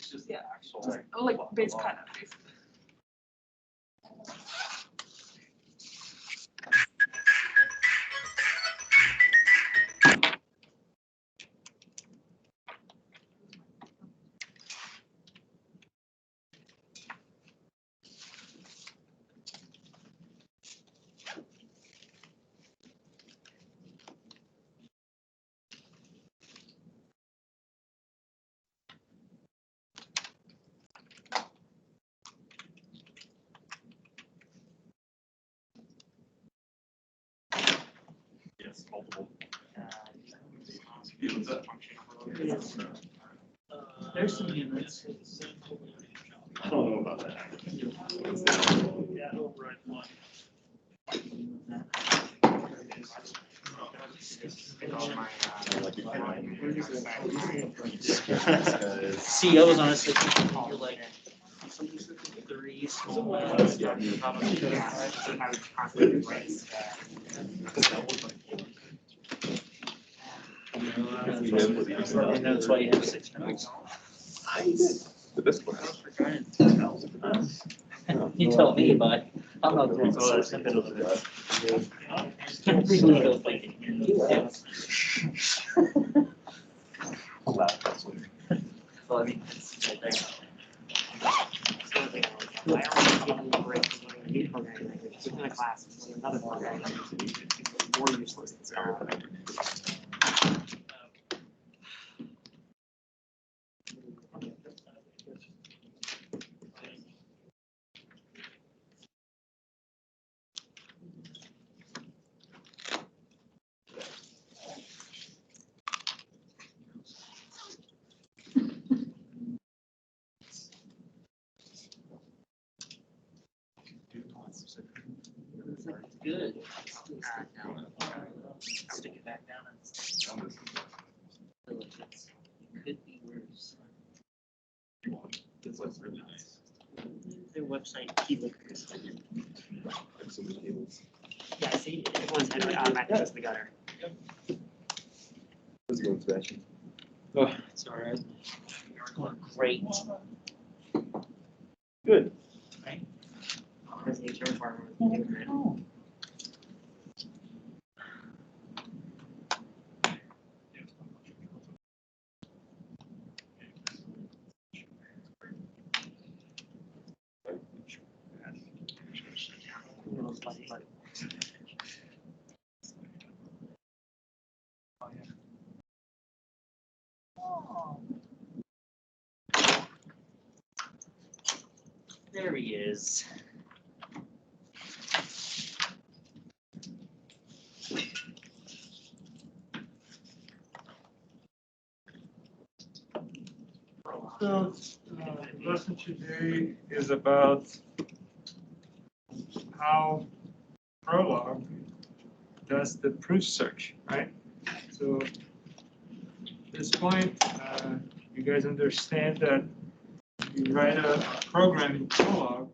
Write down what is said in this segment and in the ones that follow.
It's just Yeah. actual Like base kind of. Yes, multiple. There's some units. I don't know about that. Yeah, override one. See, I was honestly thinking you're like 3 small ones. And that's why you have 6 notes. You tell me, but I'm not going to say something over there. Can't really go like it. Well, I mean, it's right there. Within a class, with another programming language, it's more useless than Scala. Good. Stick it back down and it could be worse. This looks really nice. Their website keep Yeah, see, everyone's head automatically goes to the gutter. How's it going, Sebastian? Oh, it's all right. Going great. Good. Right? Because the HR department was doing it. There he is. So, the lesson today is about how Prolog does the proof search, right? So, at this point, you guys understand that you write a program in Prolog.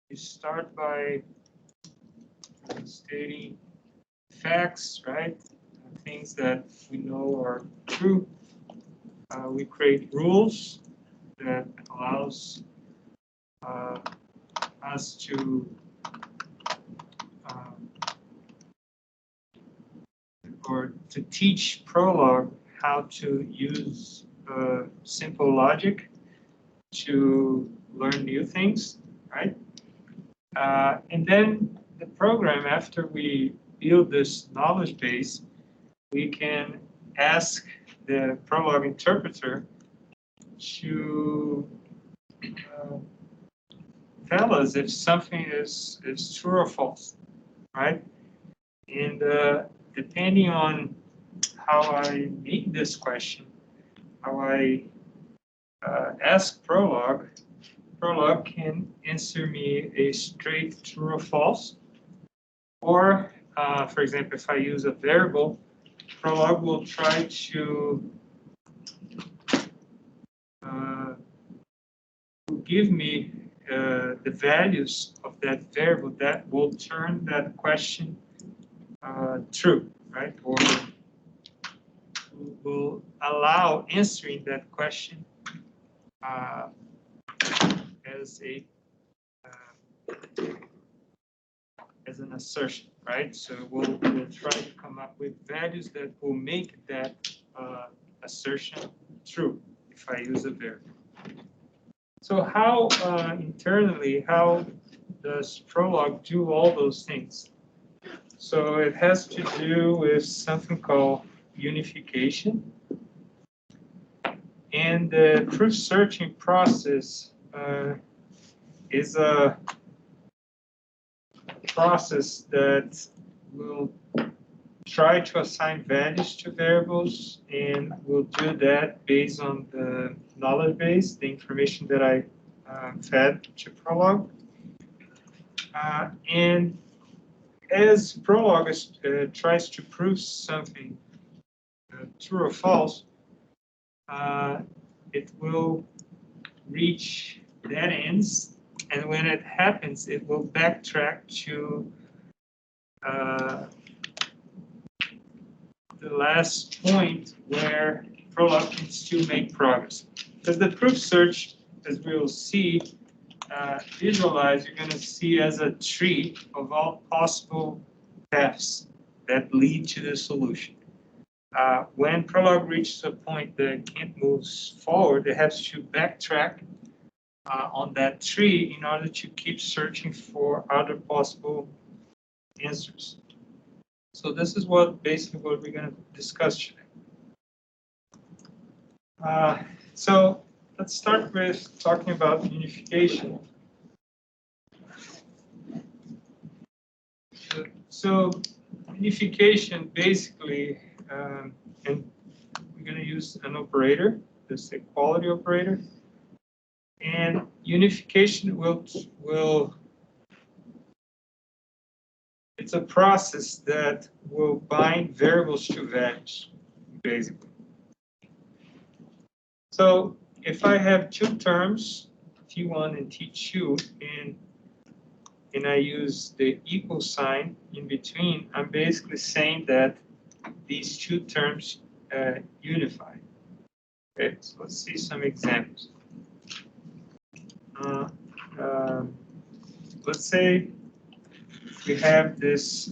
You start by stating facts, right? Things that we know are true. We create rules that allows us to or to teach Prolog how to use simple logic to learn new things, right? And then the program, after we build this knowledge base, we can ask the Prolog interpreter to tell us if something is true or false, right? And depending on how I make this question, how I ask Prolog, Prolog can answer me a straight true or false. Or, for example, if I use a variable, Prolog will try to give me the values of that variable that will turn that question true, right? Or will allow answering that question as a as an assertion, right? So we'll try to come up with values that will make that assertion true if I use a variable. So how internally, how does Prolog do all those things? So it has to do with something called unification. And the proof searching process is a process that will try to assign values to variables, and we'll do that based on the knowledge base, the information that I fed to Prolog. And as Prolog tries to prove something true or false, it will reach dead ends, and when it happens, it will backtrack to the last point where Prolog can still make progress. Because the proof search, as we will see, visualize, you're going to see as a tree of all possible paths that lead to the solution. When Prolog reaches a point that it can't move forward, it has to backtrack on that tree in order to keep searching for other possible answers. So this is basically what we're going to discuss today. So let's start with talking about unification. So unification basically, and we're going to use an operator, this equality operator, and unification will it's a process that will bind variables to values, basically. So if I have two terms, T1 and T2, and I use the equal sign in between, I'm basically saying that these two terms unify. Okay, so let's see some examples. Let's say we have this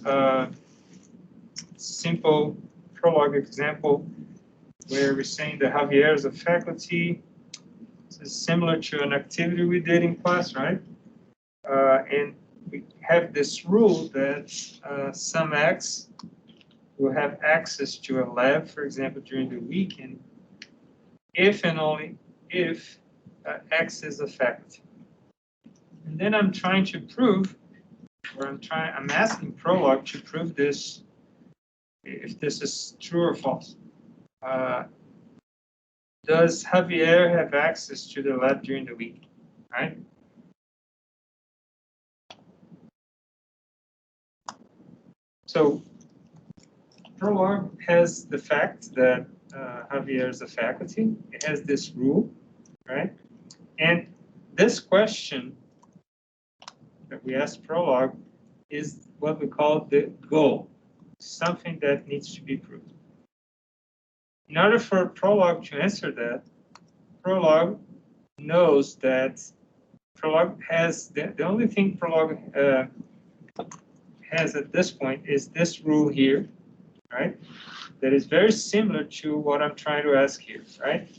simple Prolog example where we're saying that Javier is a faculty. This is similar to an activity we did in class, right? And we have this rule that some X will have access to a lab, for example, during the weekend, if and only if X is a faculty. And then I'm trying to prove, or I'm asking Prolog to prove this, if this is true or false. Does Javier have access to the lab during the week, right? So Prolog has the fact that Javier is a faculty. It has this rule, right? And this question that we asked Prolog is what we call the goal, something that needs to be proved. In order for Prolog to answer that, Prolog knows that Prolog has, the only thing Prolog has at this point is this rule here, right? That is very similar to what I'm trying to ask here, right?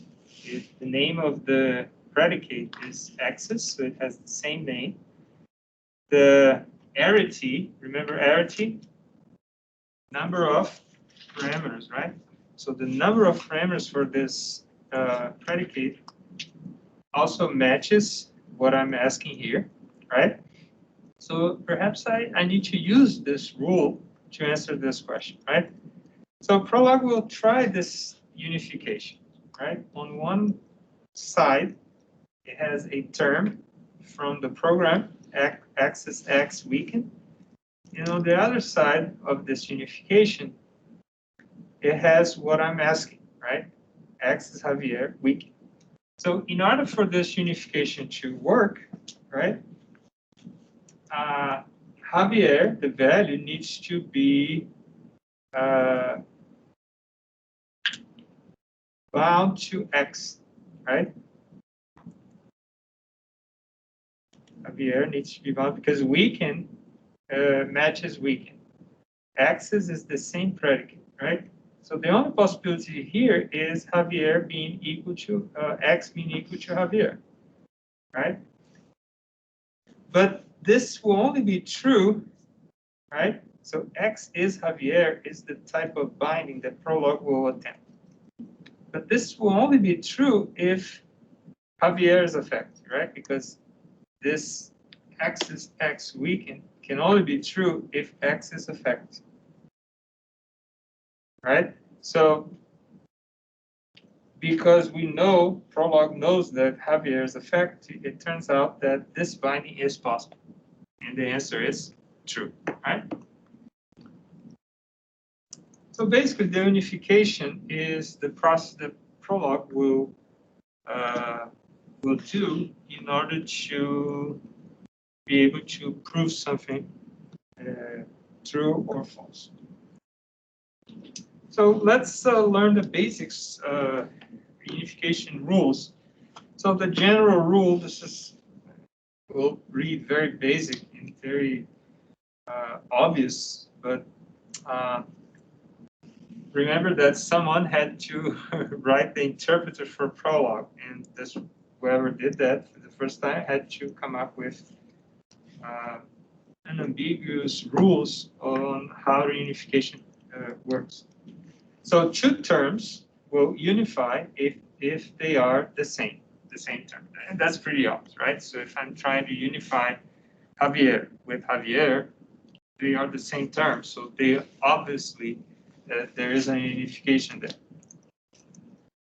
If the name of the predicate is axis, so it has the same name. The arity, remember arity? Number of parameters, right? So the number of parameters for this predicate also matches what I'm asking here, right? So perhaps I need to use this rule to answer this question, right? So Prolog will try this unification, right? On one side, it has a term from the program, axis X weekend. And on the other side of this unification, it has what I'm asking, right? Axis Javier weekend. So in order for this unification to work, right? Javier, the value needs to be bound to X, right? Javier needs to be bound because weaken matches weaken. Axis is the same predicate, right? So the only possibility here is Javier being equal to, X being equal to Javier, right? But this will only be true, right? So X is Javier is the type of binding that Prolog will attempt. But this will only be true if Javier is affected, right? Because this X is X weakened can only be true if X is affected, right? So because we know, Prolog knows that Javier is affected, it turns out that this binding is possible. And the answer is true, right? So basically, the unification is the process that Prolog will do in order to be able to prove something true or false. So let's learn the basics unification rules. So the general rule, this is, we'll read very basic and very obvious, but remember that someone had to write the interpreter for Prolog, and this, whoever did that for the first time had to come up with unambiguous rules on how the unification works. So two terms will unify if they are the same term. And that's pretty obvious, right? So if I'm trying to unify Javier with Javier, they are the same term. So they obviously, there is a unification there.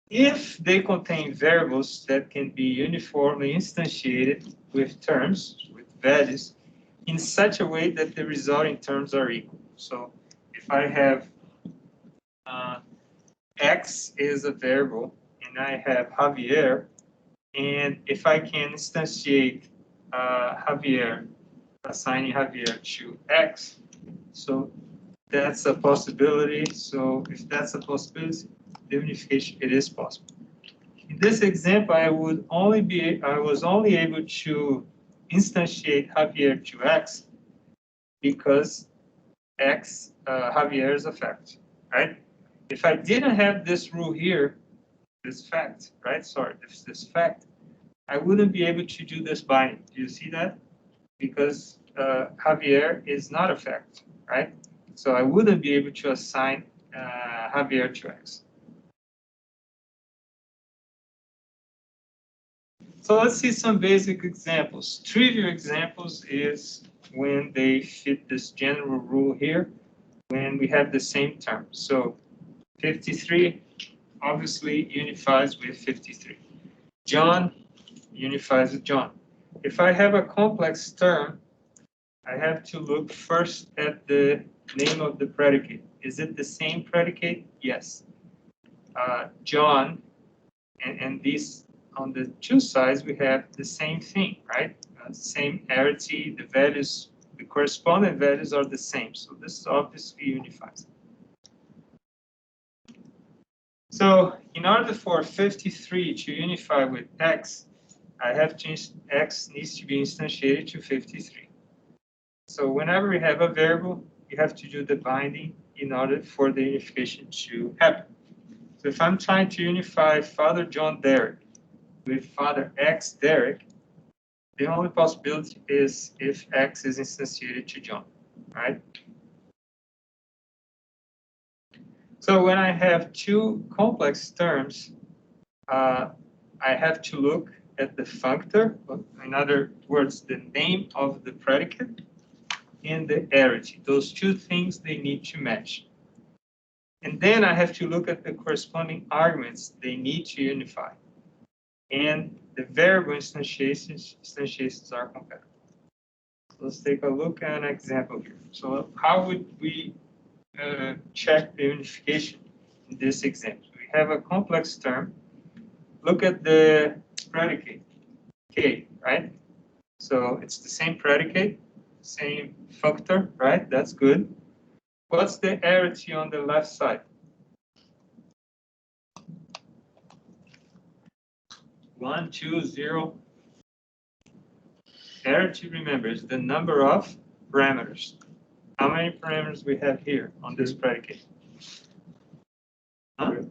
If they contain variables that can be uniformly instantiated with terms, with values, in such a way that the resulting terms are equal. So if I have X is a variable and I have Javier, and if I can instantiate Javier, assigning Javier to X, so that's a possibility. So if that's a possibility, the unification, it is possible. In this example, I was only able to instantiate Javier to X because X, Javier is a fact, right? If I didn't have this rule here, this fact, right? Sorry, this fact, I wouldn't be able to do this binding. Do you see that? Because Javier is not a fact, right? So I wouldn't be able to assign Javier to X. So let's see some basic examples. Trivial examples is when they fit this general rule here, when we have the same term. So 53 obviously unifies with 53. John unifies with John. If I have a complex term, I have to look first at the name of the predicate. Is it the same predicate? Yes. John, and these on the two sides, we have the same thing, right? Same arity, the values, the corresponding values are the same. So this obviously unifies. So in order for 53 to unify with X, I have to, X needs to be instantiated to 53. So whenever we have a variable, you have to do the binding in order for the unification to happen. So if I'm trying to unify Father John Derek with Father X Derek, the only possibility is if X is instantiated to John, right? So when I have two complex terms, I have to look at the functor, in other words, the name of the predicate, and the arity. Those two things, they need to match. And then I have to look at the corresponding arguments they need to unify. And the variable instantiations are compatible. Let's take a look at an example here. So how would we check the unification in this example? We have a complex term. Look at the predicate, K, right? So it's the same predicate, same functor, right? That's good. What's the arity on the left side? 1, 2, 0. Arity, remember, is the number of parameters. How many parameters we have here on this predicate? Huh?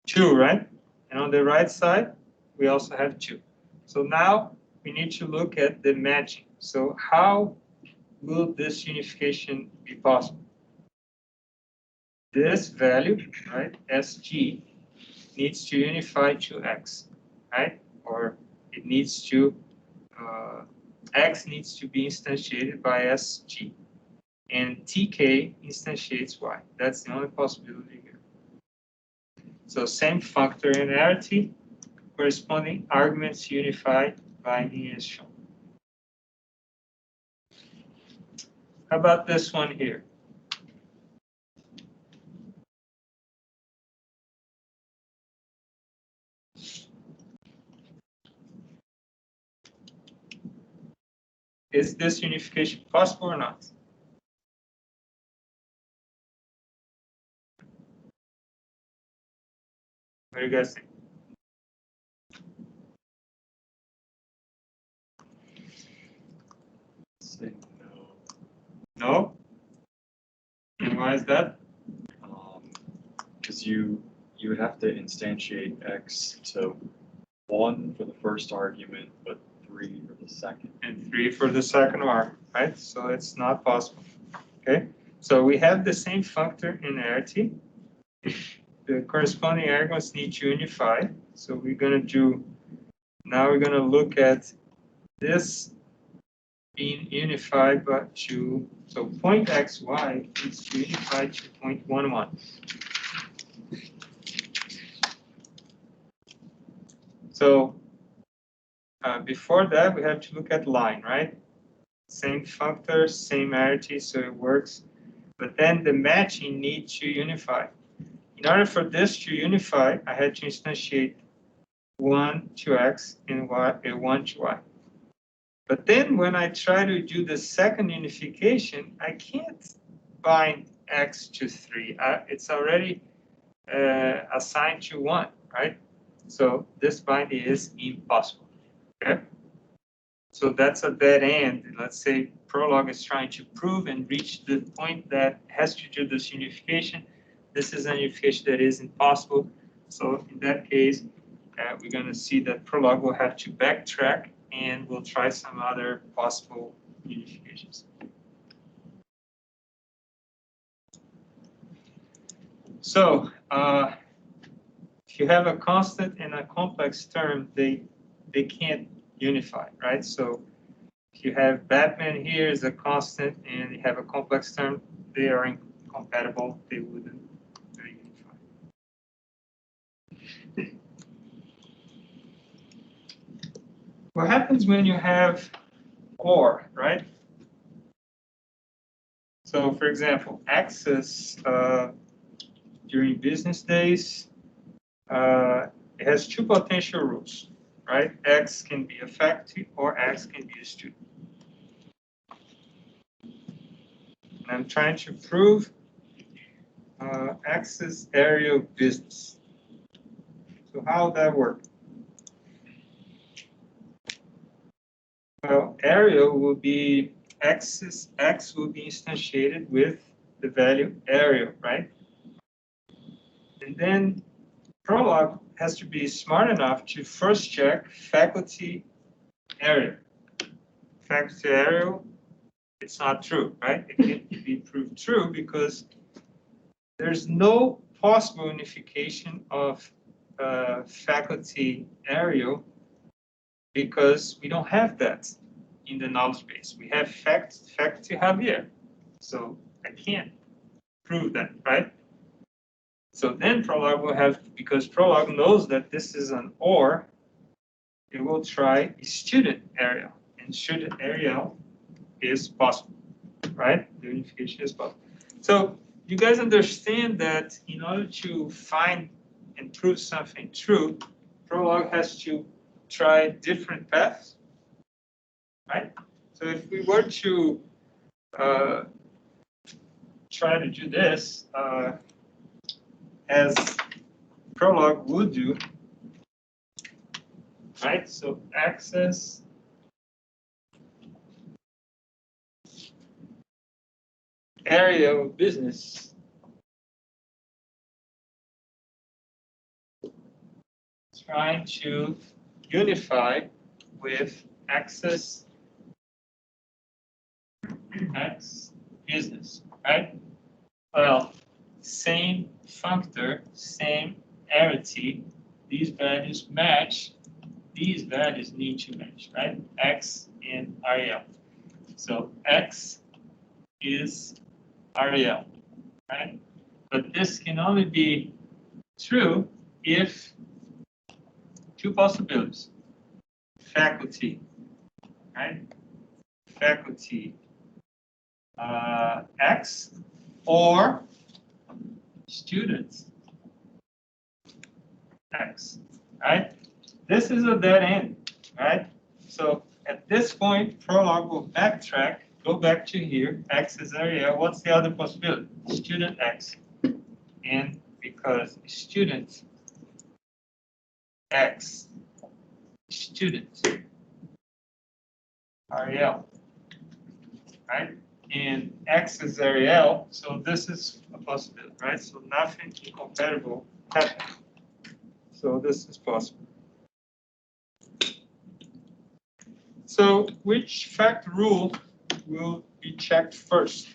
2, right? And on the right side, we also have 2. So now we need to look at the matching. So how will this unification be possible? This value, right, SG, needs to unify to X, right? Or it needs to, X needs to be instantiated by SG. And TK instantiates Y. That's the only possibility here. So same functor in arity, corresponding arguments unified binding as shown. How about this one here? Is this unification possible or not? What do you guys think? Say no. No? And why is that? Because you would have to instantiate x to 1 for the first argument, but 3 for the second. And 3 for the second argument, right? So it's not possible. Okay? So we have the same functor in arity. The corresponding arguments need to unify. So we're going to do, now we're going to look at this being unified but to, so point xy needs to unify to point 1, 1. So before that, we have to look at line, right? Same functor, same arity, so it works. But then the matching needs to unify. In order for this to unify, I had to instantiate 1 to x and 1 to y. But then when I try to do the second unification, I can't bind x to 3. It's already assigned to 1, right? So this binding is impossible. Okay? So that's a dead end. Let's say Prolog is trying to prove and reach the point that has to do this unification. This is a unification that is impossible. So in that case, we're going to see that Prolog will have to backtrack and we'll try some other possible unifications. So if you have a constant and a complex term, they can't unify, right? So if you have Batman here is a constant and you have a complex term, they are incompatible. They wouldn't unify. What happens when you have or, right? So for example, access during business days, it has 2 potential rules, right? X can be a faculty or X can be a student. And I'm trying to prove X's area of business. So how would that work? Well, area will be X will be instantiated with the value area, right? And then Prolog has to be smart enough to first check faculty area. Faculty area, it's not true, right? It can't be proved true because there's no possible unification of faculty area because we don't have that in the knowledge base. We have faculty Javier, so I can't prove that, right? So then Prolog will have, because Prolog knows that this is an OR, it will try student area, and student area is possible, right? The unification is possible. So you guys understand that in order to find and prove something true, Prolog has to try different paths, right? So if we were to try to do this, as Prolog would do, right? So access area of business trying to unify with access X business, right? Well, same functor, same arity, these values match, these values need to match, right? X and REL. So X is REL, right? But this can only be true if two possibilities. Faculty, right? Faculty X or students X, right? This is a dead end, right? So at this point, Prolog will backtrack, go back to here, X is area. What's the other possibility? Student X. And because student X, student REL, right? And X is REL, so this is a possibility, right? So nothing incompatible happens. So this is possible. So which fact rule will be checked first?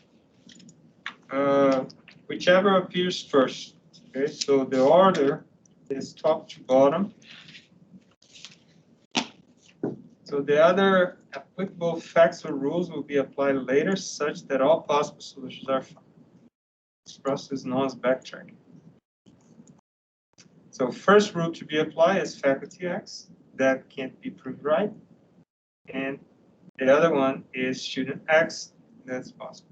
Whichever appears first. Okay, so the order is top to bottom. So the other applicable facts or rules will be applied later such that all possible solutions are found. This process is known as backtracking. So first rule to be applied is faculty X. That can't be proved right. And the other one is student X. That's possible.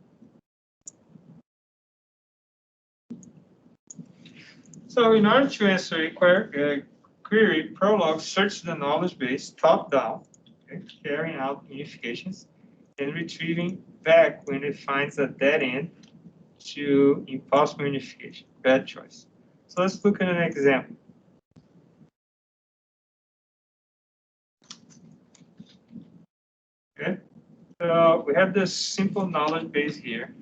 So in order to answer a query, Prolog searches the knowledge base top down, okay, carrying out unifications and retrieving back when it finds a dead end to impossible unification, bad choice. So let's look at an example. Okay, so we have this simple knowledge base here.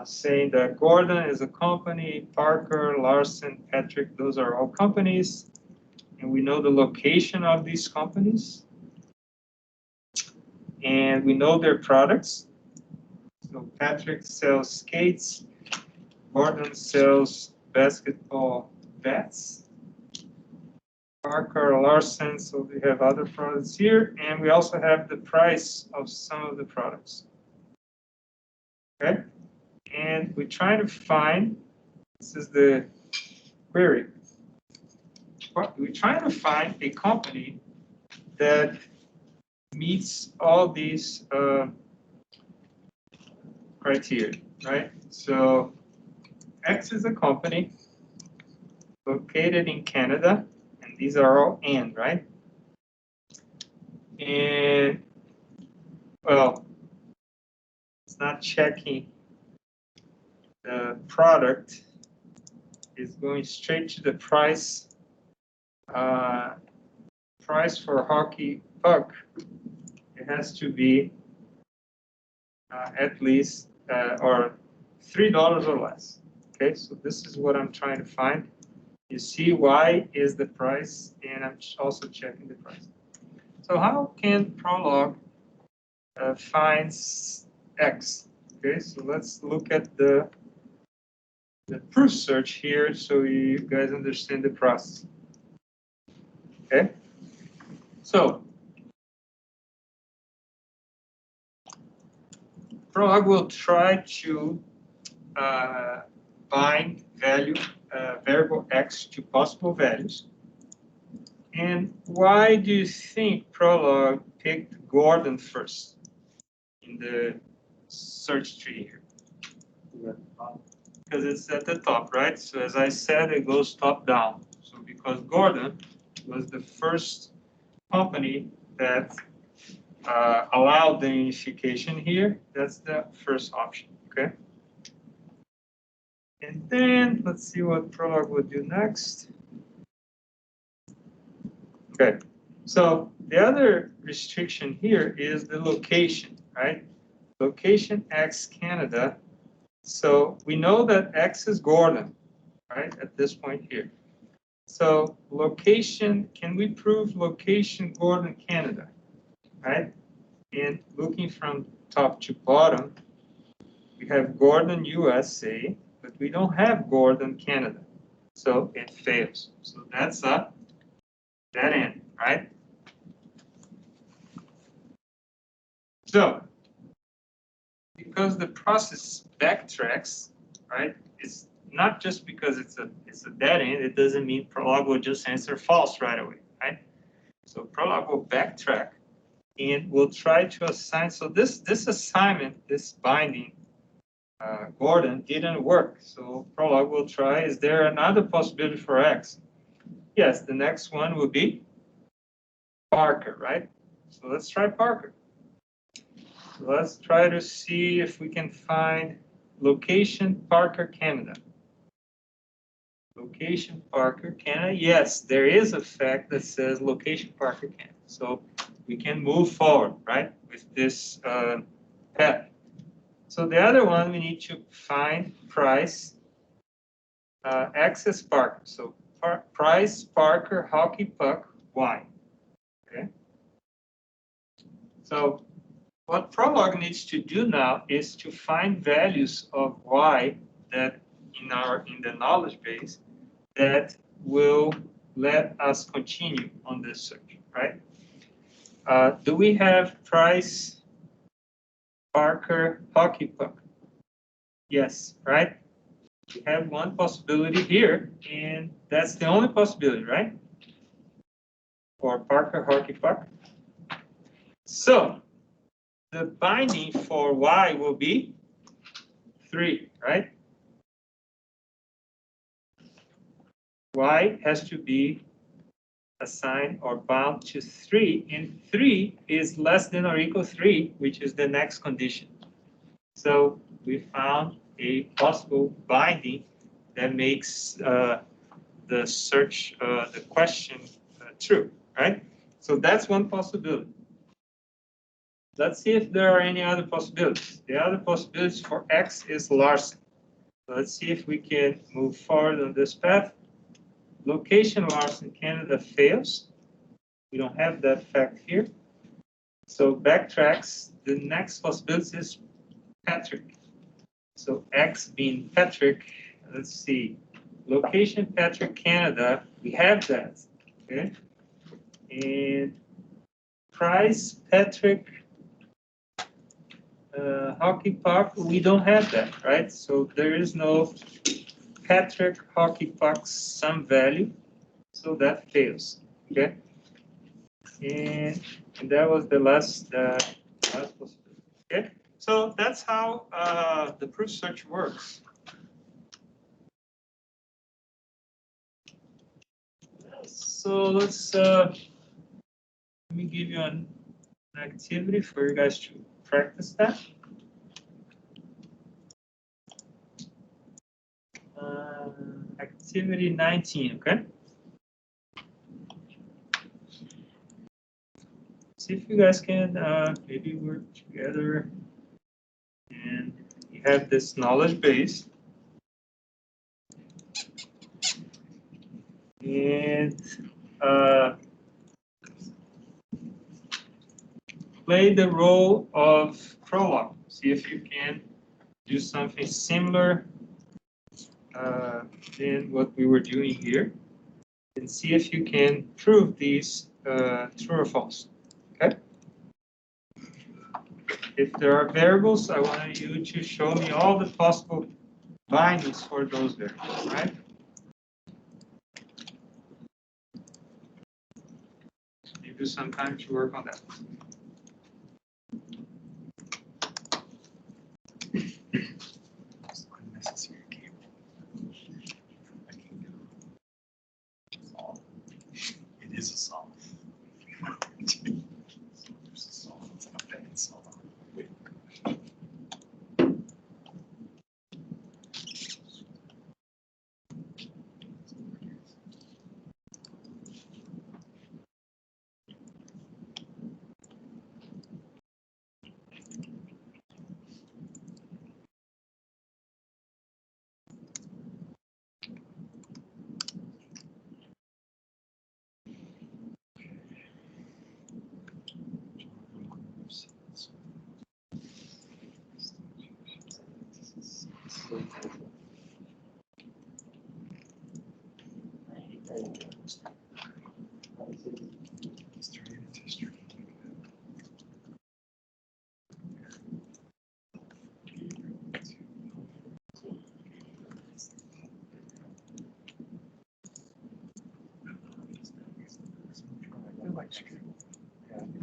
Saying that Gordon is a company, Parker, Larson, Patrick, those are all companies. And we know the location of these companies. And we know their products. So Patrick sells skates, Gordon sells basketball bats, Parker, Larson, so we have other products here. And we also have the price of some of the products. Okay? And we're trying to find, this is the query. We're trying to find a company that meets all these criteria, right? So X is a company located in Canada, and these are all N, right? And, well, it's not checking the product, is going straight to the price. Price for hockey puck, it has to be at least or $3 or less. Okay, so this is what I'm trying to find. You see Y is the price, and I'm also checking the price. So how can Prolog find X? Okay, so let's look at the proof search here so you guys understand the process. Okay, so Prolog will try to bind variable X to possible values. And why do you think Prolog picked Gordon first in the search tree here? Because it's at the top, right? So as I said, it goes top down. So because Gordon was the first company that allowed the unification here, that's the first option, okay? And then let's see what Prolog would do next. Okay, so the other restriction here is the location, right? Location X Canada. So we know that X is Gordon, right, at this point here. So location, can we prove location Gordon, Canada, right? And looking from top to bottom, we have Gordon, USA, but we don't have Gordon, Canada. So it fails. So that's a dead end, right? So because the process backtracks, right? It's not just because it's a dead end, it doesn't mean Prolog will just answer false right away, right? So Prolog will backtrack and we'll try to assign. So this assignment, this binding, Gordon didn't work. So Prolog will try, is there another possibility for X? Yes, the next one will be Parker, right? So let's try Parker. So let's try to see if we can find location Parker, Canada. Location Parker, Canada. Yes, there is a fact that says location Parker, Canada. So we can move forward, right, with this path. So the other one, we need to find price, access Parker. So price Parker hockey puck Y. Okay. So what Prolog needs to do now is to find values of Y that in the knowledge base that will let us continue on this search, right? Do we have price Parker hockey puck? Yes, right? We have one possibility here, and that's the only possibility, right? For Parker hockey puck. So the binding for Y will be 3, right? Y has to be assigned or bound to 3, and 3 is less than or equal 3, which is the next condition. So we found a possible binding that makes the search, the question true, right? So that's one possibility. Let's see if there are any other possibilities. The other possibilities for X is Larson. So let's see if we can move forward on this path. Location Larson, Canada fails. We don't have that fact here. So backtracks, the next possibility is Patrick. So X being Patrick, let's see. Location Patrick, Canada, we have that, okay? And price Patrick, hockey puck, we don't have that, right? So there is no Patrick hockey puck some value, so that fails, okay? And that was the last possibility, okay? So that's how the proof search works. So let's let me give you an activity for you guys to practice that. Activity 19, okay? See if you guys can maybe work together and you have this knowledge base. And play the role of Prolog. See if you can do something similar than what we were doing here. And see if you can prove these true or false. Okay? If there are variables, I want you to show me all the possible bindings for those variables, right? Give you some time to work on that. Unnecessary cable. I can't get it. Solve. It is a solve. There's a solve. It's like a bad solve.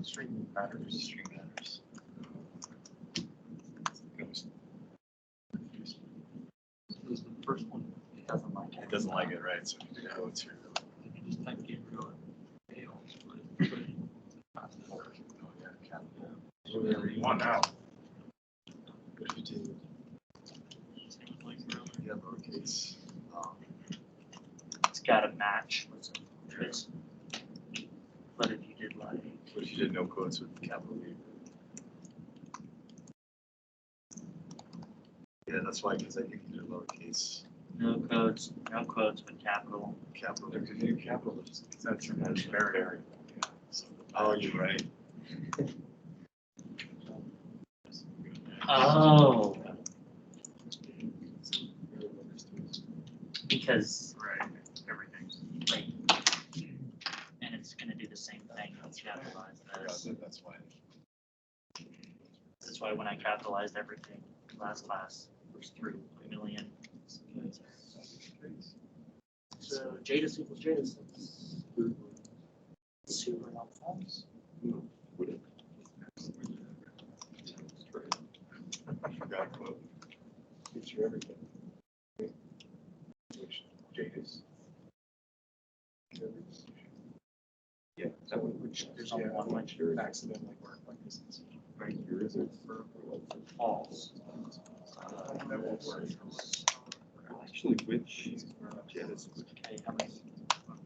String matters. String matters. This is the first one. It doesn't like it. It doesn't like it, right? So you need to go to. If you just type Gabriel, it fails. Whatever you want now. What if you did? Yeah, lowercase. It's got to match what's in this. But if you did like. What if you did no quotes with capital E? Yeah, that's why, because I think you did lowercase. No quotes with capital. Capital. Because you do capital, that's your very. So, oh, you're right. Oh. Because Right. Everything's. like, and it's gonna do the same thing. Let's capitalize this. That's why. That's why when I capitalized everything last class, it was through a million. So Jadis equals Jadis. Super helpful. Forgot a quote. Gives you everything. Jadis. Yeah, that would, which There's only one which accidentally work like this. right Here is it. false. That won't work. Actually, which, yeah, this would Okay, how many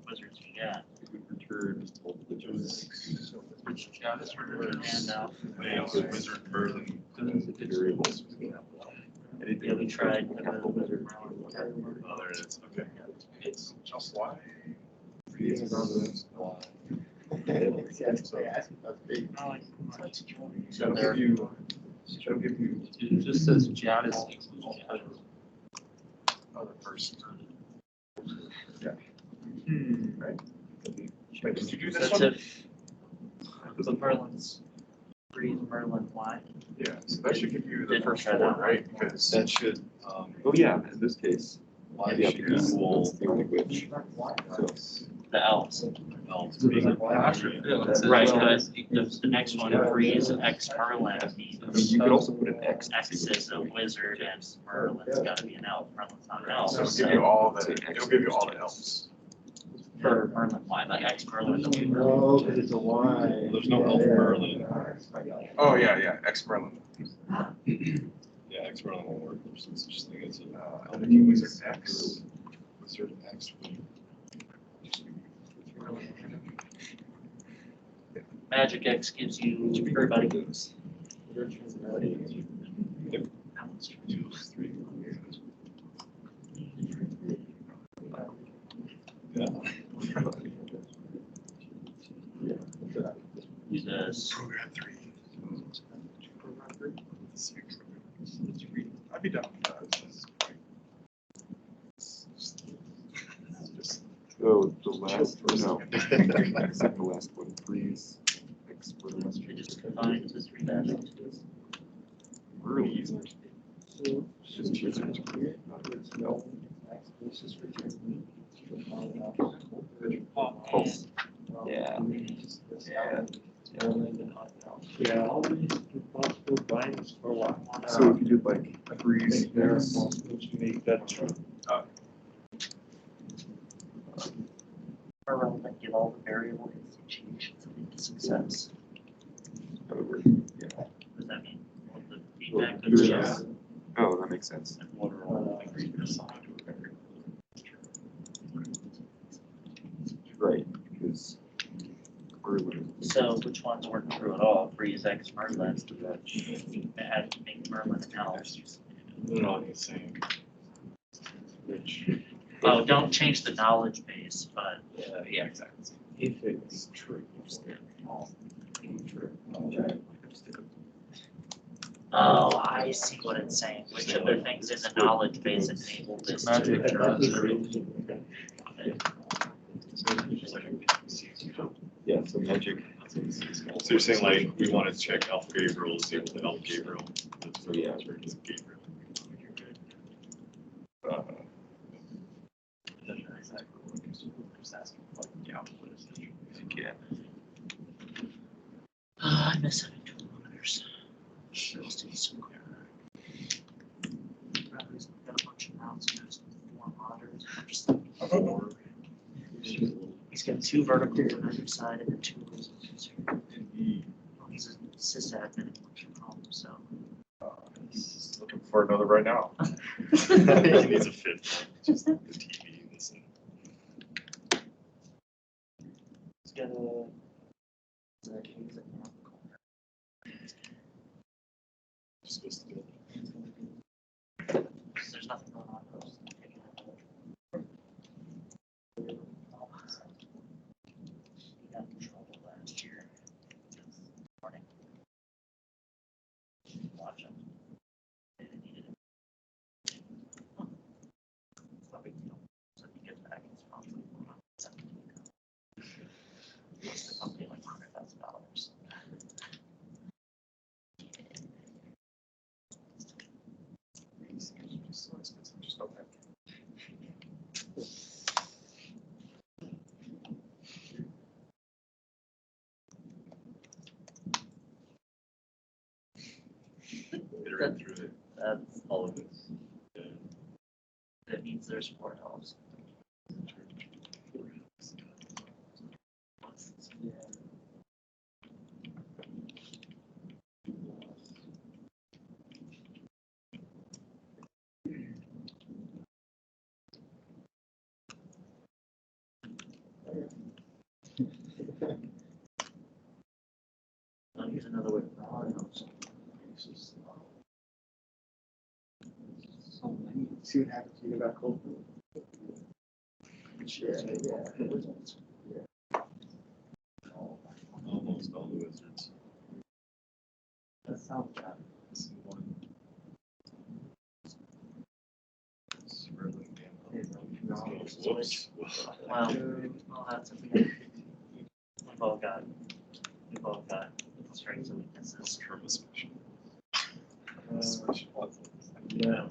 wizards you got? return multiple choices. Which Jadis and Wales, Wizard, Merlin. Variables. yeah, we tried. Oh, there it is. Okay. It's just why. So there, It just says Jadis equals Jadis. Oh, the first. Right. Wait, did you do this that's one? if the Merlin's freeze Merlin why? Yeah, so that should give you the Didn't first try one, that. right? Because That should, oh yeah, in this case. why Yeah, should because equal that's the only which. So, The elves. elves being Right, but the next one, freeze X Merlin I mean, means you could also put an X. X is a wizard and Merlin's gotta be an elf. Merlin's not an elf. So it'll give you all the, it'll give you all the elves. For Merlin, why? Like X Merlin. No, because it's a Y. There's no elf Merlin. Oh, yeah, X Merlin. Yeah, X Merlin won't work. There's no such thing as a Elven Wizard X. Wizard X. Magic X gives you everybody. Yeah. Use this. Program 3. I'd be down with that. Oh, the last, no. Except the last one, freeze. We just combine the three magics. Early. Just wizards. Oh, yeah. Yeah, all these possible binds for what? So if you did like freeze, X, Make that true. Irrelevant, give all the variables change to lead to success. that would work. Yeah. What does that mean? Well, the feedback Well, is yeah. just. Oh, that makes sense. And what are all the things that assign to a variable? Right, because Merlin. So which ones work through it all? Freeze X Merlin. Add make Merlin an elf. They're all the same. Which. Oh, don't change the knowledge base, but Yeah, exactly. If it's true. oh, I see what it's saying. Which of the things in the knowledge base enable this? Magic. to- Magic. So you're saying like, we want to check alpha Gabriel, see what the alpha Gabriel. So, yeah. Gabriel. Just asking what the output is. Yeah. I miss having 2 monitors. Just in somewhere. He's got a bunch of mounts, he has 4 monitors. I'm just like, he's got 2 verticals on either side and then 2 horizontals here. Well, he's a sysadmin and works from home, so. He's looking for another right now. He needs a fifth, just the TV, listen. He's got a. He's a Just supposed to do it. There's nothing going on. He got in trouble last year. Morning. Watch him. They didn't need it. It's no big deal. So he gets back his phone. It's the company like $100,000. Just so expensive, just don't have. Iterate through it, That's all of this. Yeah. that means there's 4 hours. I'll use another way. See what happens when you get back home. Almost all the wizards. That sounds bad. This is one. Swirling down. Whoops. Well, that's okay. We've all got strengths and weaknesses. Turbo special. Yeah.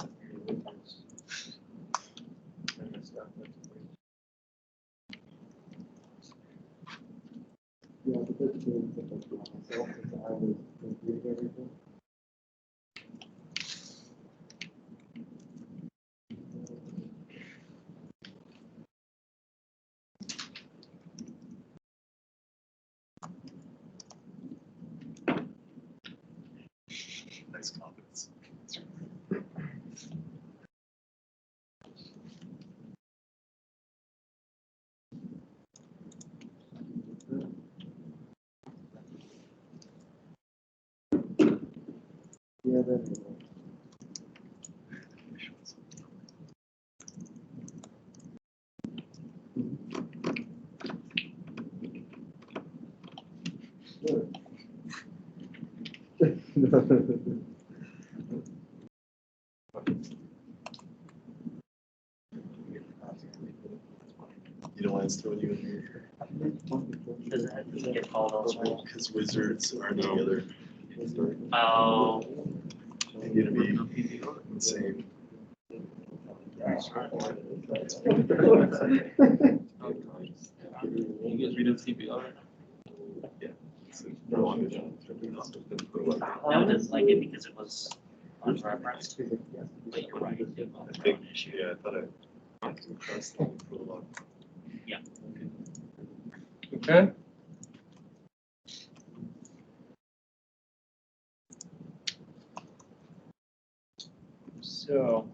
Yeah, but that's really different for myself, because I was confused everything. Nice confidence. Yeah, then. You know why it's throwing you in here? Does it get called elsewhere? Because wizards are together. Oh. They're gonna be insane. You guys read PPL? Yeah. No, it doesn't like it because it was unreferenced. But you're right. It was I think, an issue. yeah, I thought I came across that for a lot. Okay. So,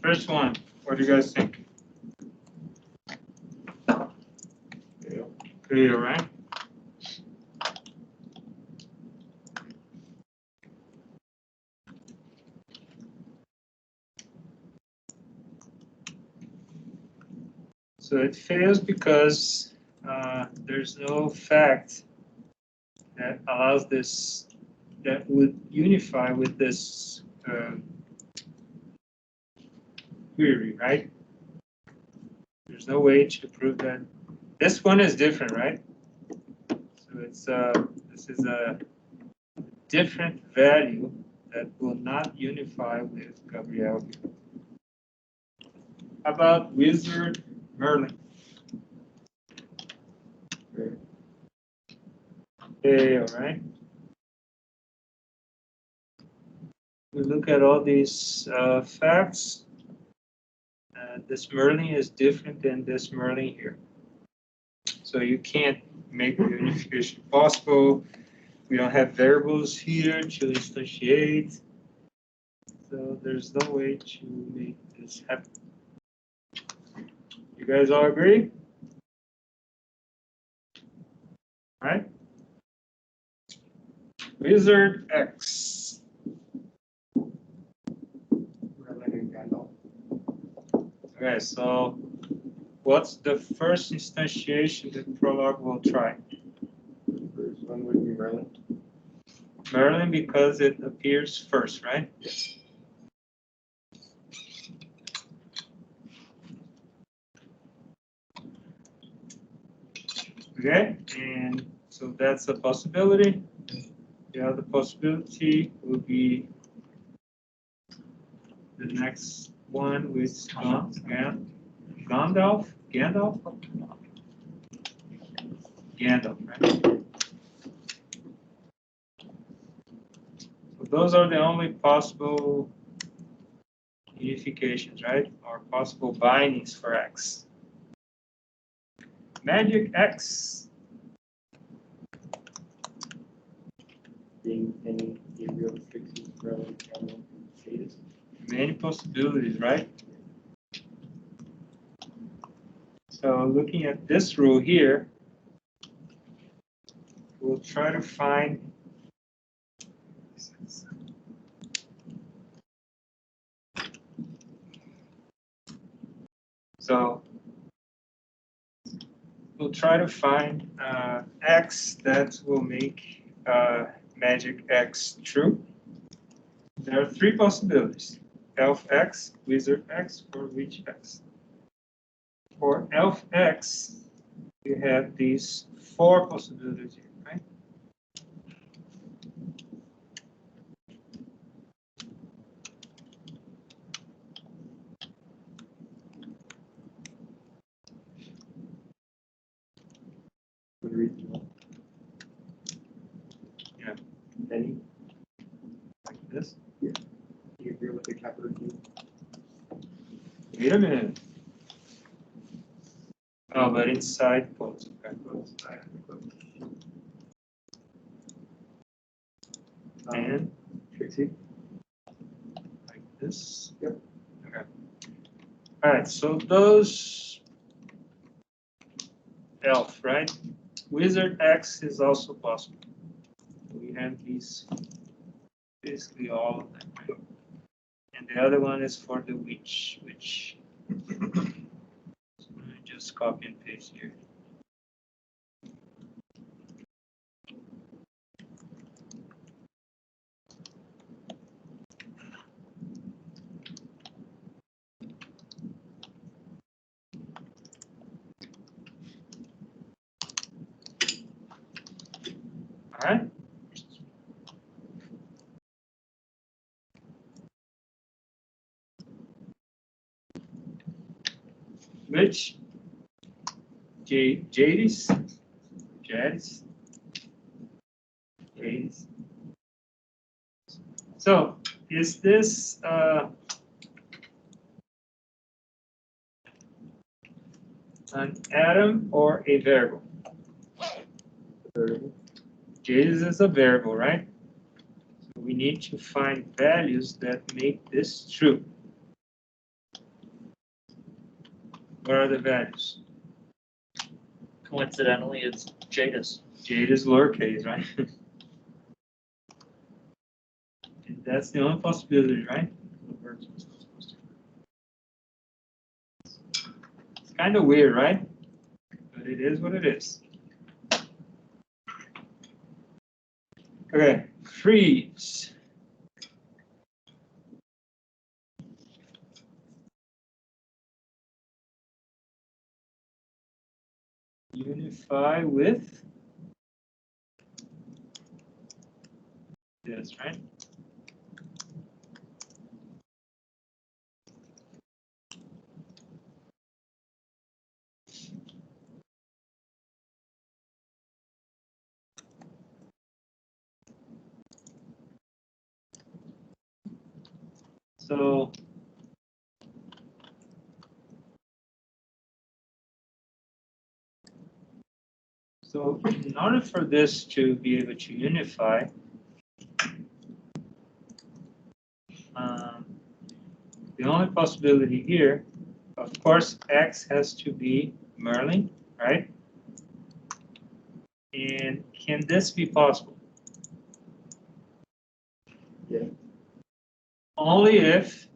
first one, what do you guys think? Clear, right? So it fails because there's no fact that allows this, that would unify with this query, right? There's no way to prove that. This one is different, right? this is a different value that will not unify with Gabriel here. How about Wizard Merlin? Okay, all right. We look at all these facts. This Merlin is different than this Merlin here. So you can't make the unification possible. We don't have variables here to instantiate. So there's no way to make this happen. You guys all agree? All right? Wizard X. Okay, so what's the first instantiation that Prolog will try? First one would be Merlin. Merlin, because it appears first, right? Yes. Okay, and so that's a possibility. The other possibility will be the next one with Gandalf, right? So those are the only possible unifications, right? Or possible bindings for X. Magic X. Being any real fixes Merlin, Merlin, Jadis. Many possibilities, right? So looking at this rule here, we'll try to find we'll try to find X that will make magic X true. There are three possibilities: elf X, wizard X, or witch X. For elf X, you have these four possibilities here, right? Yeah. Any? Like this. Do you agree with the capital Q? Wait a minute. Oh, but inside quotes. Okay. And Trixie? like this. Yep. Okay. All right. So those elf, right? Wizard X is also possible. We have these, basically all of them, right? And the other one is for the witch, which so let me just copy and paste here. All right. Which Jadis. So is this an atom or a variable? Variable. Jadis is a variable, right? So we need to find values that make this true. What are the values? Coincidentally, it's Jadis. Jadis lowercase, right? And that's the only possibility, right? It's kind of weird, right? But it is what it is. Okay, freeze. Unify with this, right? So in order for this to be able to unify, the only possibility here, of course, X has to be Merlin, right? And can this be possible? Yeah. Only if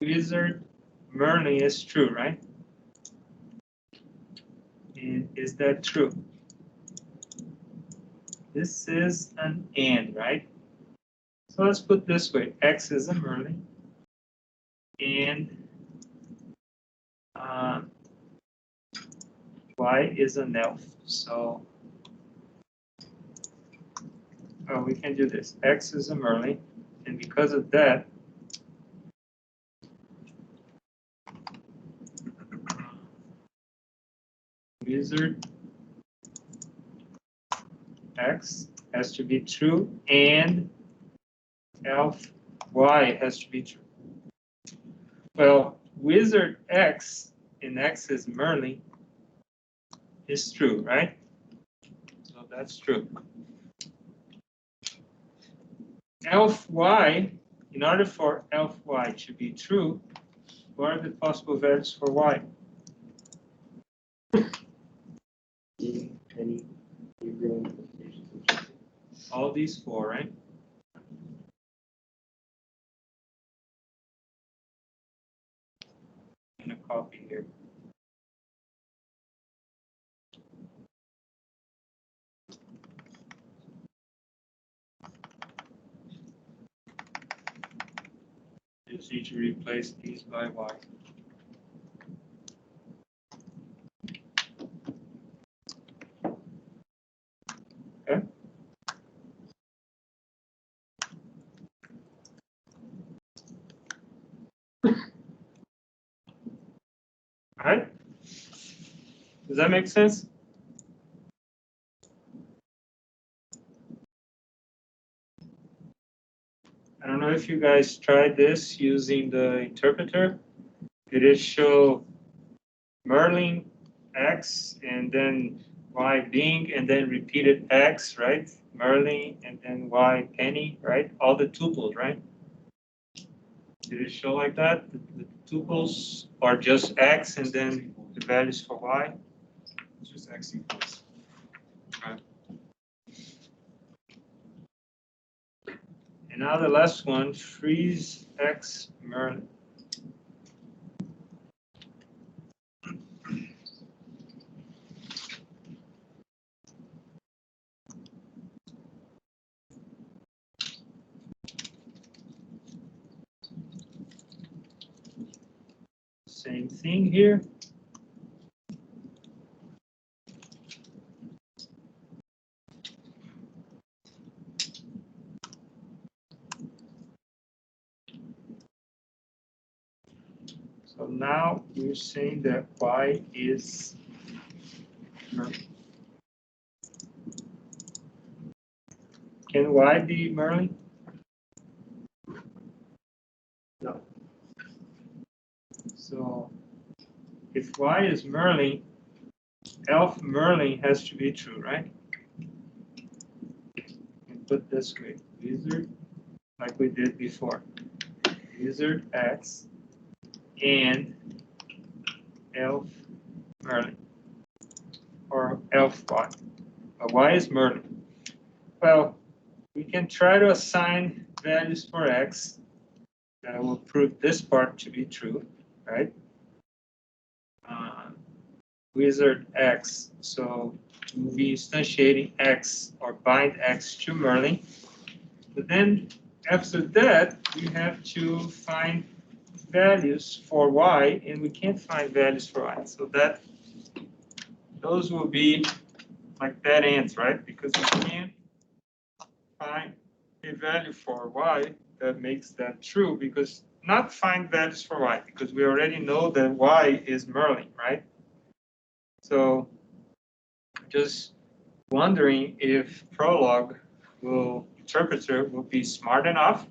wizard Merlin is true, right? And is that true? This is an and, right? So let's put this way, X is a Merlin, and Y is an elf. So we can do this. X is a Merlin, and because of that, wizard X has to be true, and elf Y has to be true. Well, wizard X in X is Merlin is true, right? So that's true. Elf Y, in order for elf Y to be true, what are the possible values for Y? Penny, All these four, right? I'm gonna copy here. Just need to replace these by Y. Okay. All right. Does that make sense? I don't know if you guys tried this using the interpreter. Did it show Merlin X and then Y Bing and then repeated X, right? Merlin and then Y Penny, right? All the tuples, right? Did it show like that? The tuples are just X and then the values for Y? It's just X equals. And now the last one, freeze X Merlin. Same thing here. So now we're saying that Y is Merlin. Can Y be Merlin? No. So if Y is Merlin, elf Merlin has to be true, right? And put this way, wizard, like we did before. Wizard X and elf Merlin, or elf Y. But Y is Merlin. Well, we can try to assign values for X that will prove this part to be true, right? Wizard X, so we'll be instantiating X or bind X to Merlin. But then after that, we have to find values for Y, and we can't find values for Y. So that those will be like dead ends, right? Because we can't find a value for y that makes that true, because not find values for y, because we already know that y is Merlin, right? So just wondering if Prolog interpreter will be smart enough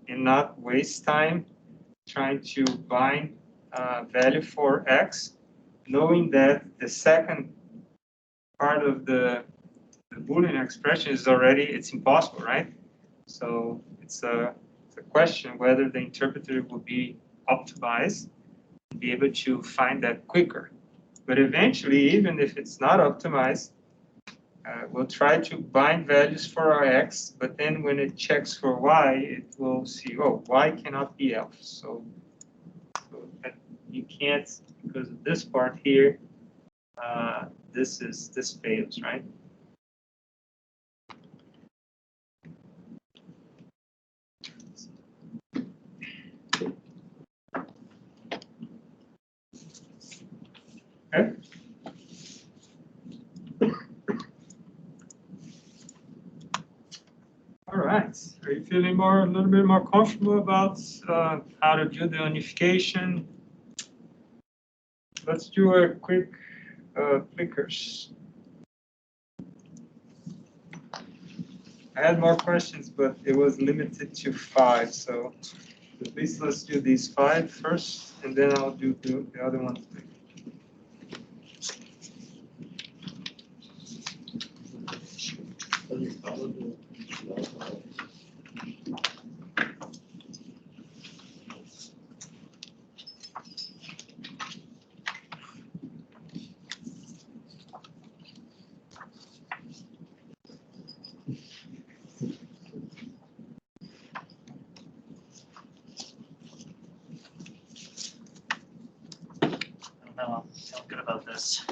and not waste time trying to bind value for x, knowing that the second part of the Boolean expression is already, it's impossible, right? So it's a question whether the interpreter will be optimized and be able to find that quicker. But eventually, even if it's not optimized, we'll try to bind values for our x, but then when it checks for y, it will see, oh, y cannot be elf. So you can't, because of this part here, this fails, right? Okay. All right. Are you feeling a little bit more comfortable about how to do the unification? Let's do a quick flickers. I had more questions, but it was limited to 5. So at least let's do these 5 first, and then I'll do the other ones. No, I'm feeling good about this.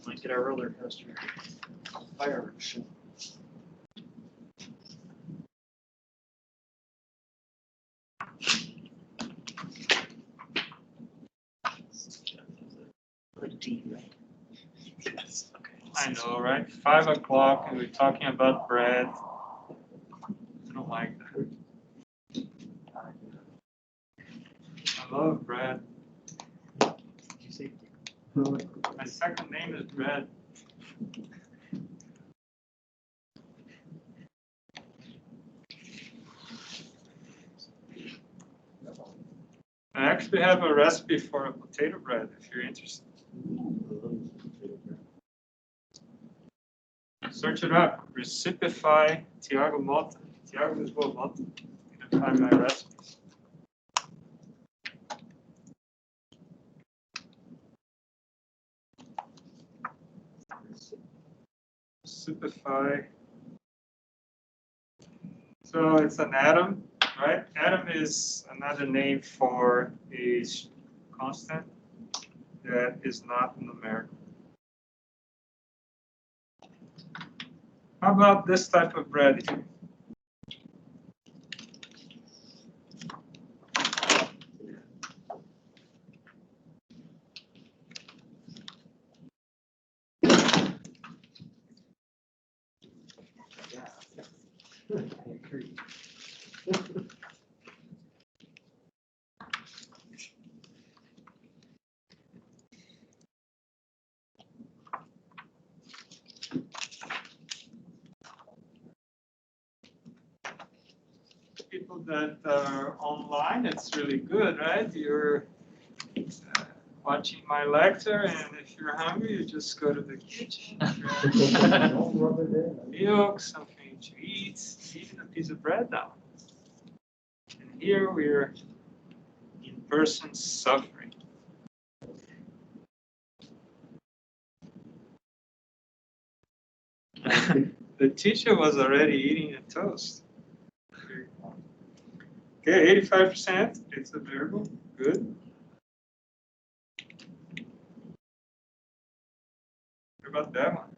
Might get our roller coaster. Fireworks. Like D, right? Yes. Okay. I know, right? 5 o'clock, and we're talking about bread. I don't like that. I love bread. Did you say? My second name is bread. I actually have a recipe for a potato bread if you're interested. Search it up. Recipify Tiago Mota. Tiago Lisboa Mota. You can find my recipes. Recipify. So it's an atom, right? Atom is another name for a constant that is not numerical. How about this type of bread here? I agree. People that are online, it's really good, right? You're watching my lecture, and if you're hungry, you just go to the kitchen, grab milk, something to eat, even a piece of bread now. And here we're in person suffering. The teacher was already eating a toast. Okay, 85%, it's a variable, good. What about that one?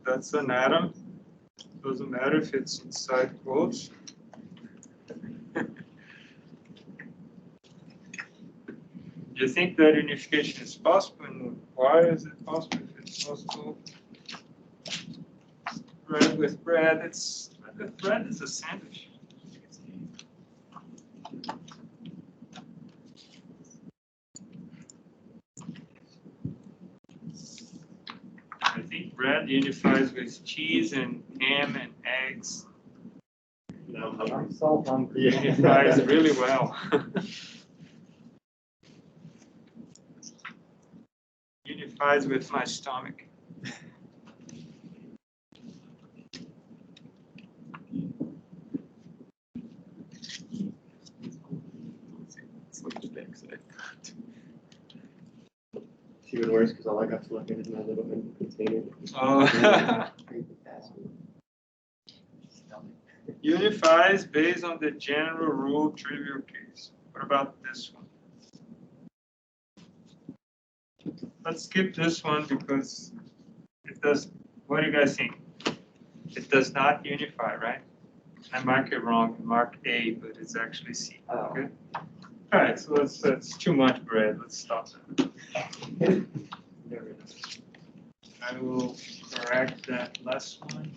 that's an atom. Doesn't matter if it's inside quotes. Do you think that unification is possible, and why is it possible if it's possible? Bread with bread, bread is a sandwich. I think bread unifies with cheese and ham and eggs. I'm so hungry. Unifies really well. Unifies with my stomach. It's even worse because all I got to look at is my little container. Oh. Unifies based on the general rule trivial case. What about this one? Let's skip this one because it does. What do you guys think? It does not unify, right? I mark it wrong. I mark A, but it's actually C. Okay. All right. So that's too much bread. Let's stop. I will correct that last one.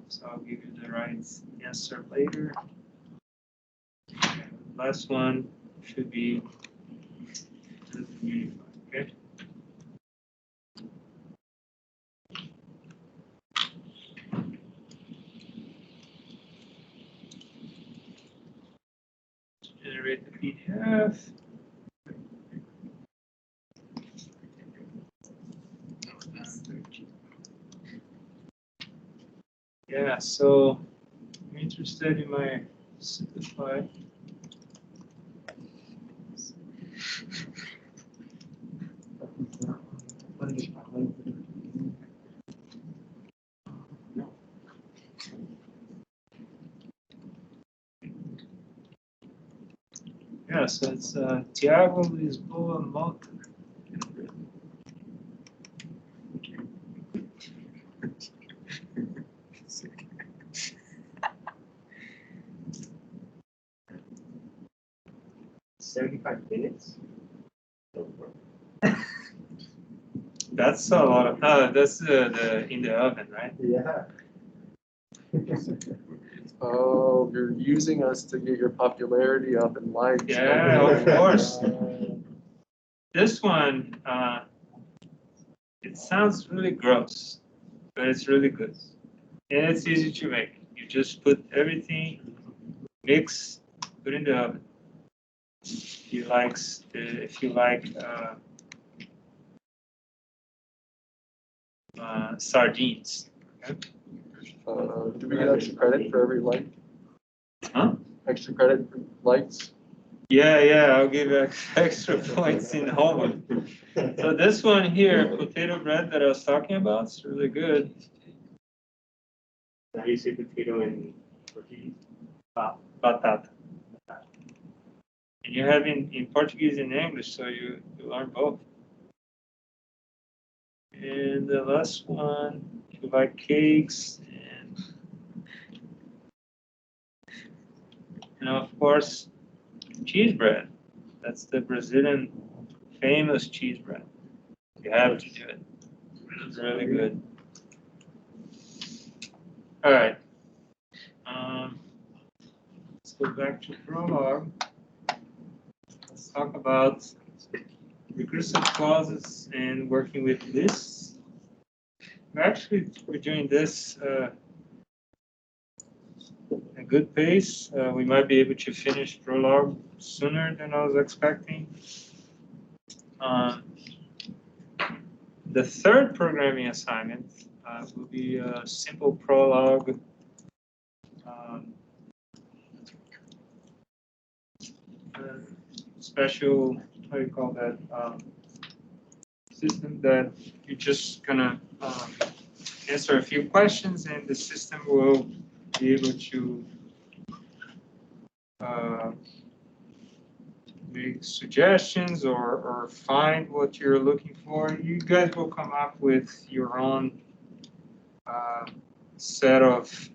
So I'll give you the right answer later. Last one should be unified, okay? Generate the PDF. Yeah, so I'm interested in my simplified. Yeah, so it's Tiago Lisboa Malta. 75 minutes? That's a lot of, that's the in the oven, right? Yeah. Oh, you're using us to get your popularity up and likes. Yeah, of course. This one, it sounds really gross, but it's really good. And it's easy to make. You just put everything, mix, put in the oven. If you like sardines. Okay? Do we get extra credit for every like? Huh? Extra credit for likes? Yeah, I'll give you extra points in homework. So this one here, potato bread that I was talking about, is really good. How do you say potato in Portuguese? Batata. And you have in Portuguese and English, so you learn both. And the last one, if you like cakes, and of course, cheese bread. That's the Brazilian famous cheese bread. You have to do it. It's really good. All right. Let's go back to prologue. Let's talk about recursive clauses and working with lists. We're doing this a good pace. We might be able to finish prologue sooner than I was expecting. The third programming assignment will be a simple prologue special, how do you call that, system that you're just gonna answer a few questions and the system will be able to make suggestions or find what you're looking for. You guys will come up with your own set of,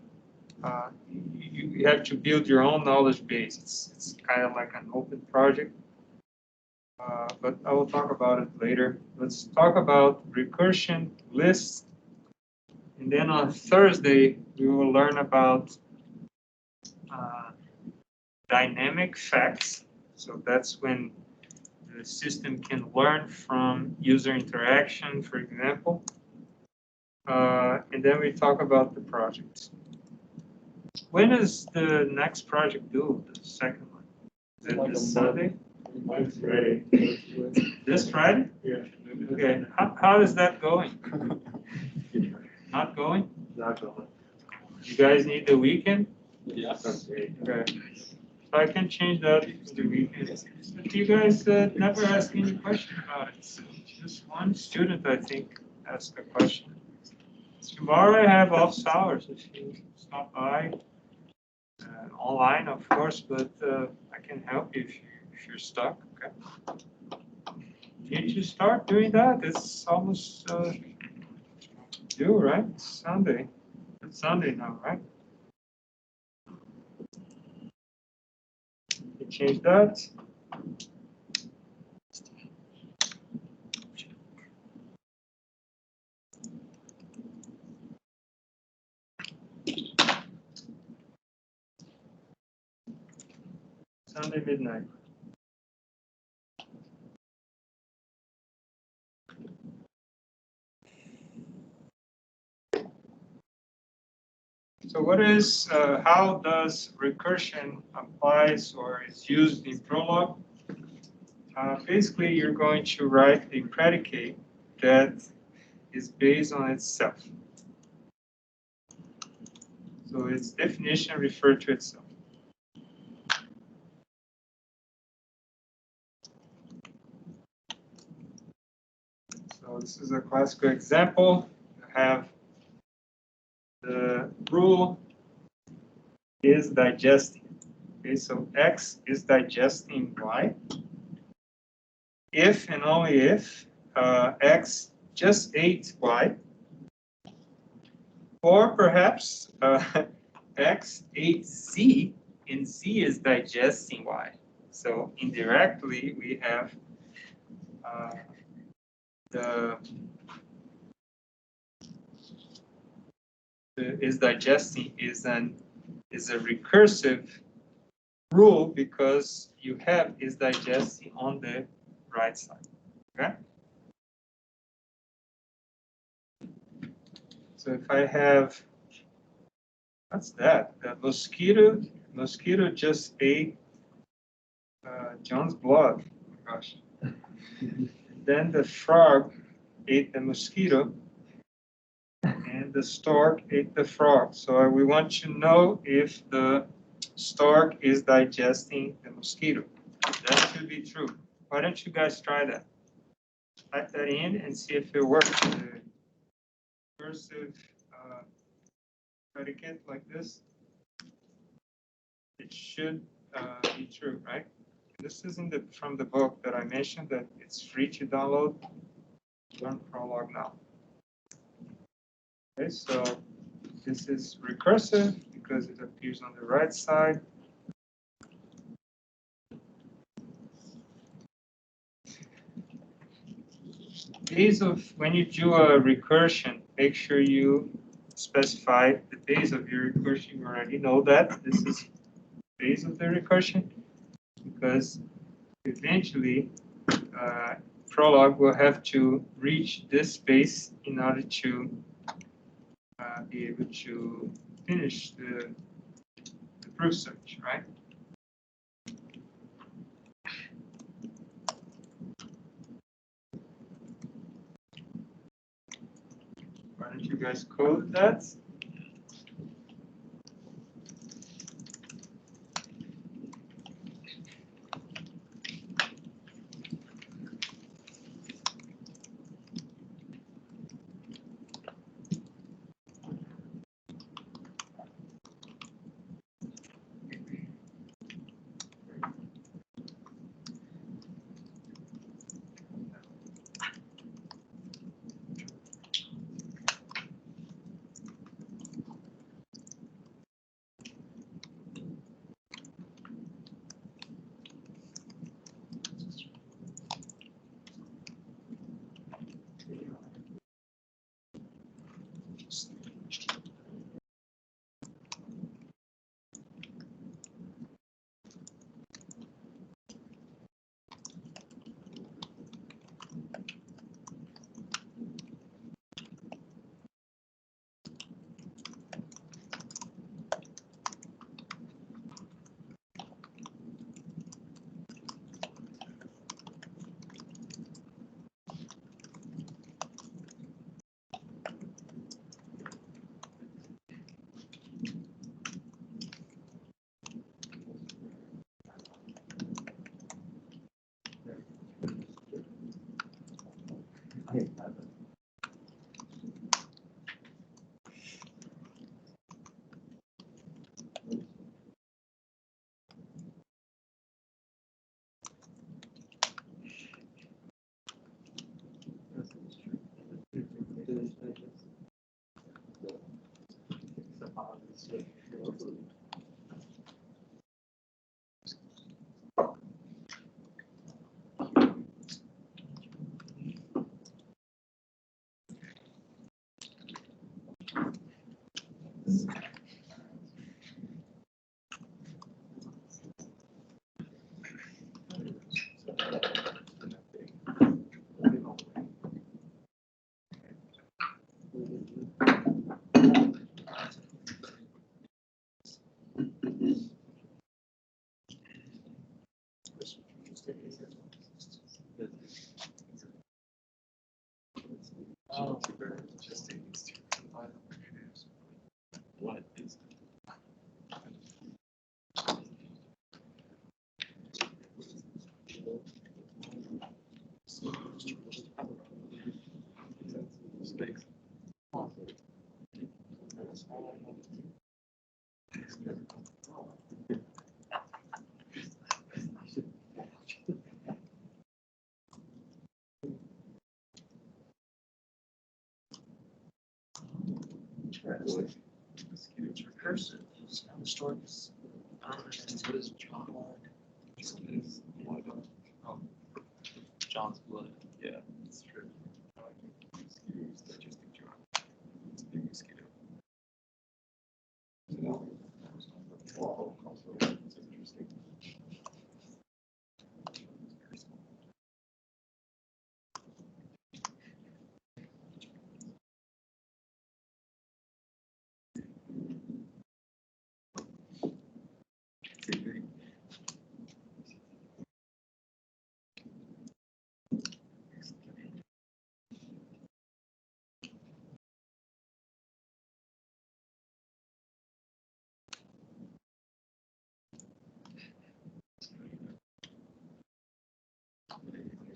you have to build your own knowledge base. It's kind of like an open project, but I will talk about it later. Let's talk about recursion lists. And then on Thursday, we will learn about dynamic facts. So that's when the system can learn from user interaction, for example. And then we talk about the project. When is the next project due, the second one? Is it this Sunday? Mine's ready. This Friday? Yeah. Okay, how is that going? Not going? Not going. You guys need the weekend? Yes. Okay. So I can change that to the weekend. But you guys never asked any question about it. So just one student, I think, asked a question. Tomorrow I have office hours if you stop by. Online, of course, but I can help you if you're stuck. Okay. Need to start doing that. It's almost due, right? It's Sunday. It's Sunday now, right? You change that. Sunday midnight. So what is, how does recursion applies or is used in Prolog? Basically, you're going to write a predicate that is based on itself. So its definition refers to itself. So this is a classical example. You have the rule is digesting. Okay, so X is digesting Y. If and only if X just ate Y, or perhaps X ate Z and Z is digesting Y. So indirectly, we have the is digesting is a recursive rule because you have is digesting on the right side. Okay. So if I have, what's that? The mosquito just ate John's blood. Oh my gosh. Then the frog ate the mosquito, and the stork ate the frog. So we want to know if the stork is digesting the mosquito. That should be true. Why don't you guys try that? Type that in and see if it works. The recursive predicate like this, it should be true, right? This is from the book that I mentioned that it's free to download. Learn Prolog now. Okay, so this is recursive because it appears on the right side. Base of, when you do a recursion, make sure you specify the base of your recursion. You already know that. This is base of the recursion because eventually Prolog will have to reach this base in order to be able to finish the proof search, right? Why don't you guys code that? Oh, What is space? interesting. It's recursive. So now the story is. What is John? John's blood. Yeah, it's true. Mosquitoes digesting John. It's a big mosquito. It's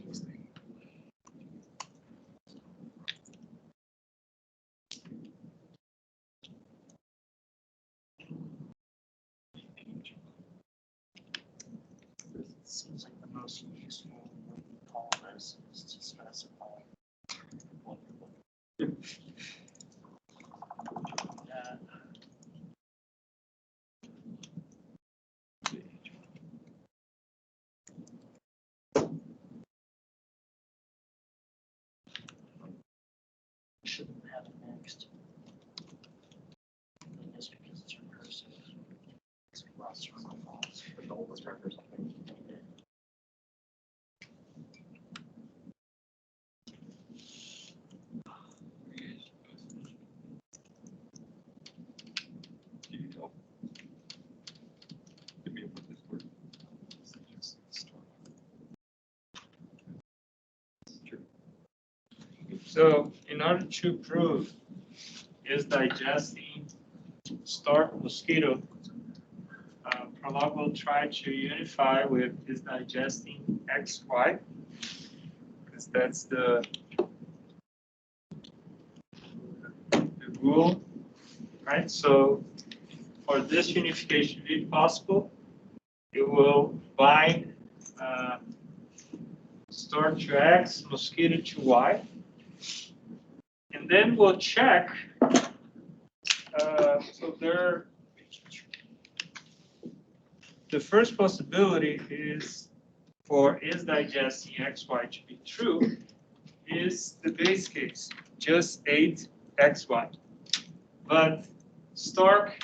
interesting. Seems like the most useful way to call this is to specify what you're looking at. Shouldn't have it next. I guess because it's recursive. It's lots of false. But all the markers, I think. Can you tell? Give me a what this word. True. So in order to prove is digesting starved mosquito, Prolog will try to unify with is digesting XY, because that's the rule, right? So for this unification to be possible, it will bind stork to X, mosquito to Y. And then we'll check, so the first possibility is for is digesting XY to be true, is the base case, just 8XY. But stork,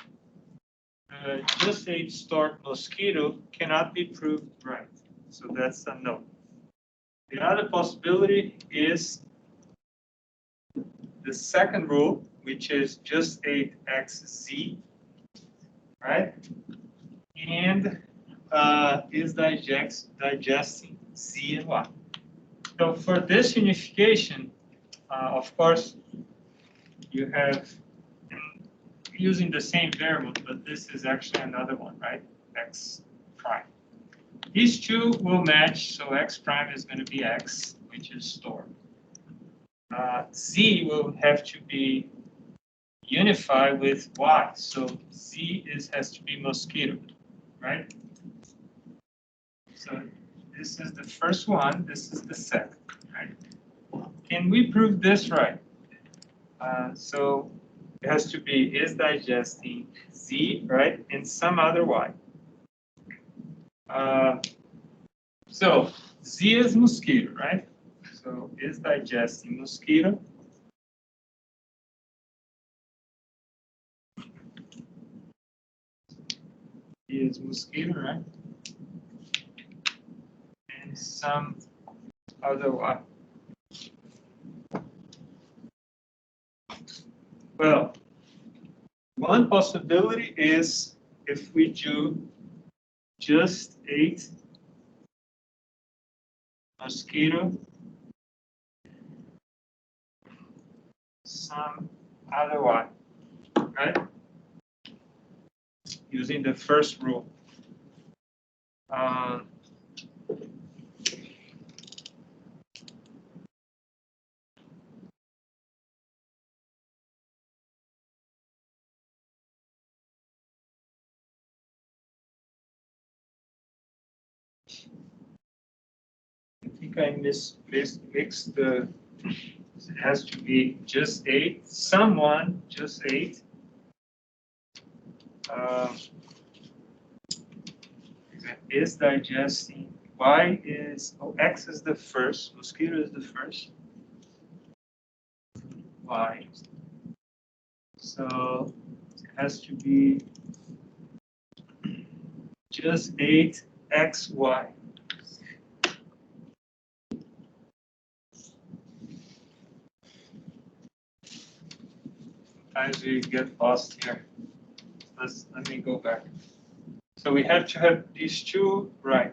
just 8 stork mosquito cannot be proved right. So that's a no. The other possibility is the second rule, which is just 8xz, right? And is digesting z and y. So for this unification, of course, you have using the same variable, but this is actually another one, right? X prime. These two will match, so x prime is going to be x, which is stored. Z will have to be unified with y, so Z has to be mosquito, right? So this is the first one, this is the second, right? Can we prove this right? So It has to be is digesting Z, right, and some other Y. So Z is mosquito, right? So is digesting mosquito. Z is mosquito, right? And some other Y. Well, one possibility is if we do just 8 mosquito, some other Y, right? Using the first rule. I think I mixed the, it has to be just 8, someone, just 8. Is digesting, Y is, oh, X is the first, mosquito is the first. Y. So it has to be just 8XY. Sometimes we get lost here. Let me go back. So we have to have these two right?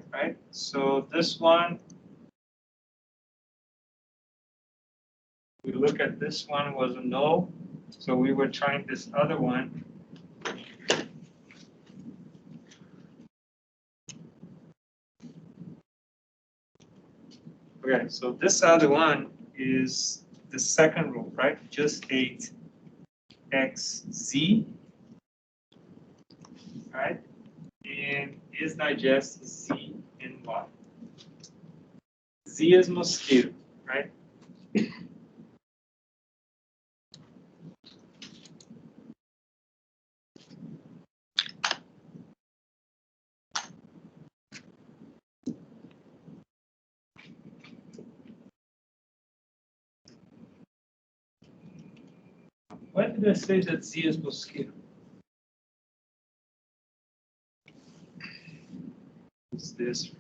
So this one, we look at this one was a no. So we were trying this other one. Okay, so this other one is the second rule, right? Just 8XZ, right? And is digest Z and Y. Z is mosquito, right? Why did I say that Z is mosquito? What's this?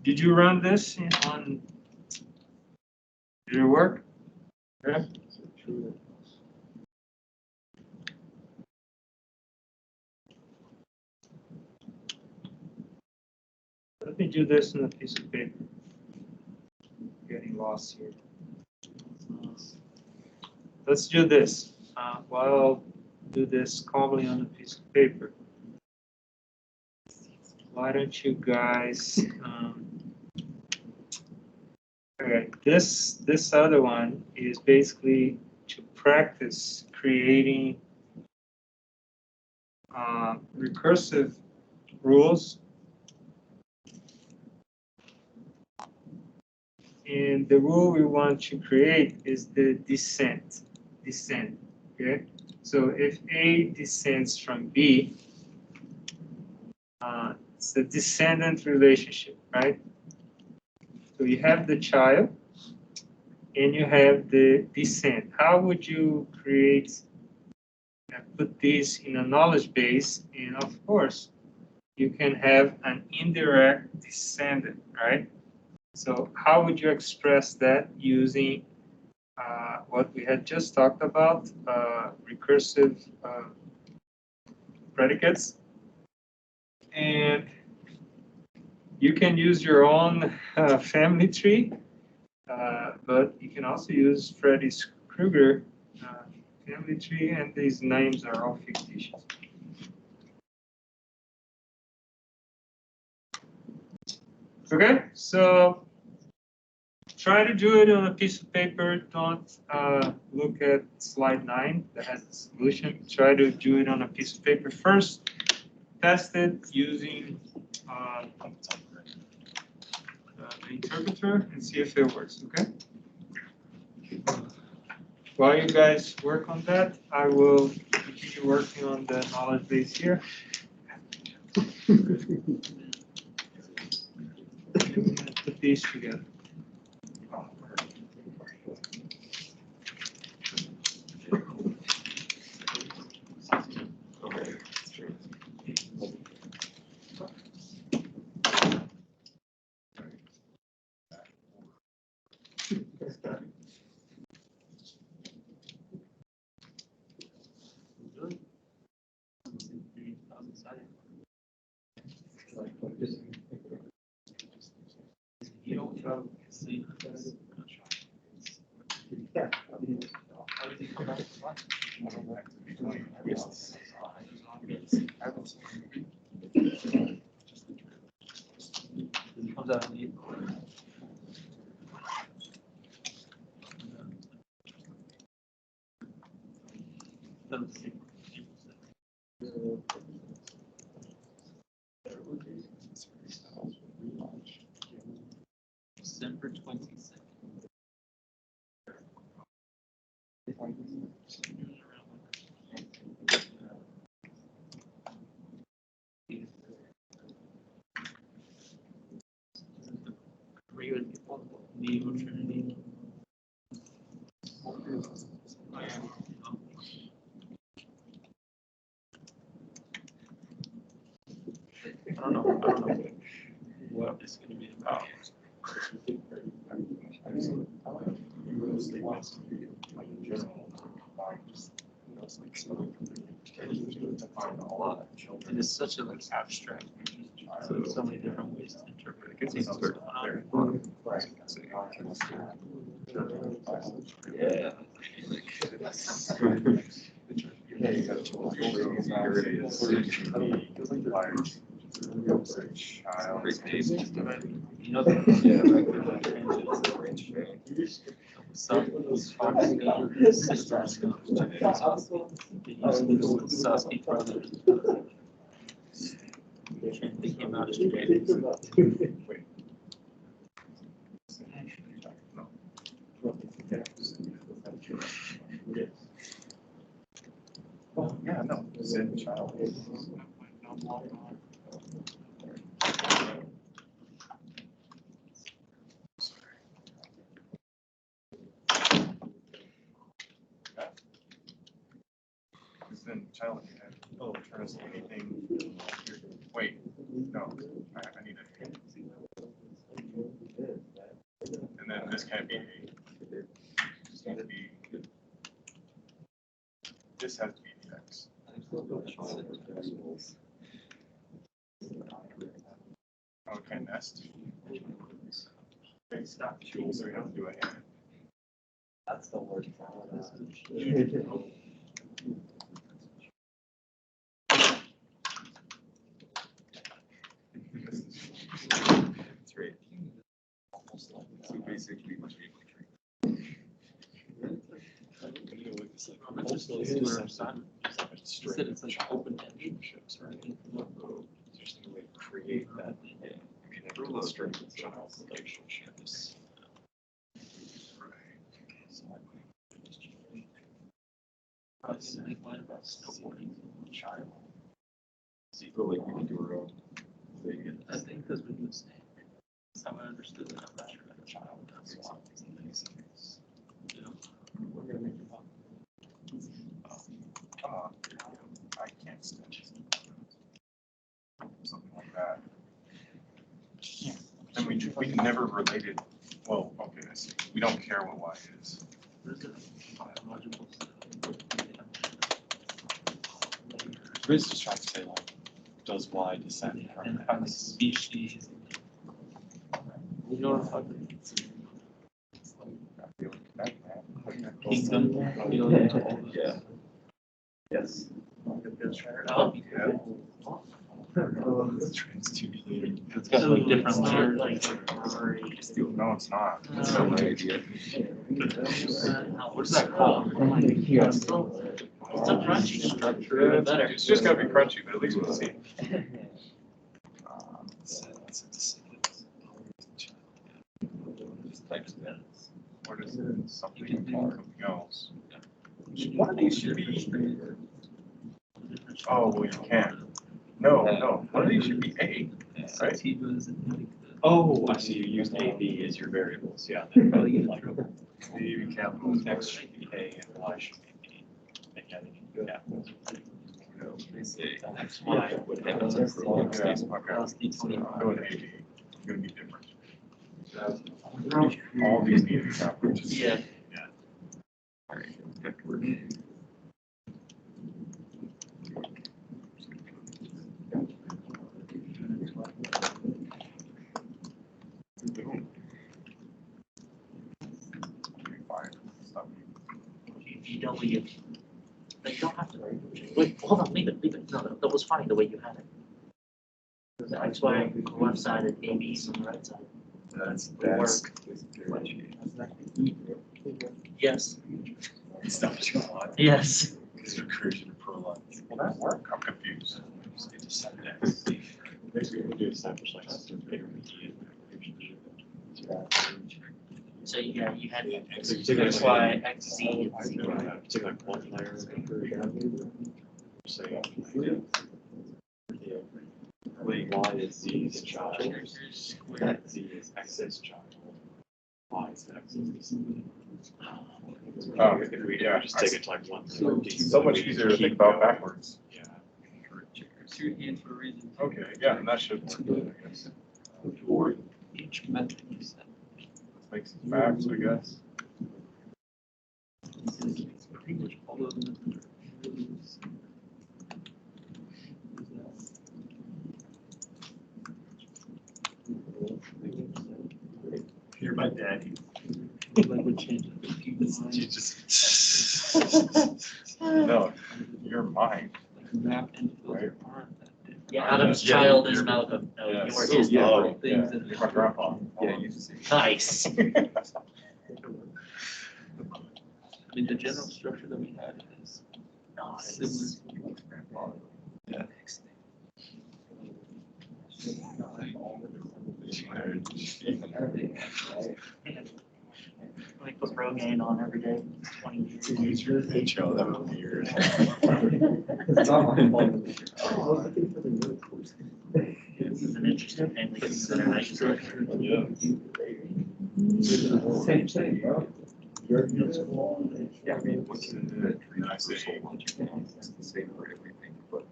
Did you run this on your work? Yeah. Let me do this on a piece of paper. Getting lost here. Let's do this. While I'll do this calmly on a piece of paper. Why don't you guys? Okay, this other one is basically to practice creating recursive rules. And the rule we want to create is the descent. Okay? So if A descends from B, it's a descendant relationship, right? So you have the child and you have the descent. How would you create, put this in a knowledge base? And of course, you can have an indirect descendant, right? So how would you express that using what we had just talked about, recursive predicates? And you can use your own family tree, but you can also use Freddy Krueger family tree, and these names are all fictitious. Okay, so try to do it on a piece of paper. Don't look at slide 9 that has the solution. Try to do it on a piece of paper first. Test it using the interpreter and see if it works, okay? While you guys work on that, I will continue working on the knowledge base here. Put these together. December 22nd. Neo Trinity. I don't know what it's going to be about. It is such a abstract, so many different ways to interpret it. It's sort of yeah. You know Yeah, no, Zen child. Zen child, oh, translate anything. Wait, no, I need a. And then this can't be A. This has to be. This has to be X. Okay, nest. Okay, stop. So we have to do a hand. That's the worst. That's right. So basically, much She said it's like open-ended ships, right? just a way to create that. Yeah. I mean, every illustrative child relationships. I was gonna make mine about snowboarding. Child. So you feel like we can do our own thing. I think because we do snake. That's how I understood it. I'm not sure about a child. That's why. You know? We're gonna make it up. Come on, I can't stand it. Something like that. Then we never related. Well, okay, I see. We don't care what Y is. What is it? Biological stuff. Riz just trying to say like, does Y descend from And how the X? species. You know what I'm talking Kingdom. Yeah. Yes. Yeah. Transduculator. It's got like different It's not layers. like Ferrari. No, it's not. That's Uh, not my idea. What's that called? It's still crunchy. Even better. It's just gotta be crunchy, but at least we'll see. What is it? Something else. One of these should be. Oh, well, you can't. No. One of these should be A, right? Oh, I see, you used A, B as your variables, yeah. Then probably like Maybe capital. X should be A and Y should be B. And yeah, they can do capitals. X, Y, whatever. I'm going A, B. It's gonna be different. All these need to be capital. Yeah. GW. But you don't have to. Wait, hold on, leave it. No, that was funny the way you had it. The X, Y on the left side and A, B on the right side. That's. Yes. It's not what you want. Yes. Because recursion of prolong. Will that work? I'm confused. Just need to set X. Basically, we do establish like some bigger median. So yeah, you had So you take X, Y, X, Z, and Z. Take like one layer of say, Y is Z's child, Z is X's child, Y is X's. Oh, If we yeah. just take it to like one layer. So much easier to think about backwards. Yeah. It's your hand for a reason. Okay, yeah, and that should work, I guess. For each method you set. Let's make some facts, I guess. Pretty much all of them. You're my daddy. Language changes. You just. No, you're mine. Map and filter aren't that different. Yeah, Adam's Yeah, child is you're- Malcolm. No, Yes. you are his. Yeah, Oh, things Yeah, that. you're my grandpa. Yeah, you see. Nice. I mean, the general structure that we had is similar Nice. to your grandfather. Yeah. We put Rogaine on every day, 20 years. You're a child, that was weird. It's not my fault. This is an interesting family consideration. Yeah. Same thing, bro. You're in school. Yeah, I mean, what's the I say, It's the same for everything, but.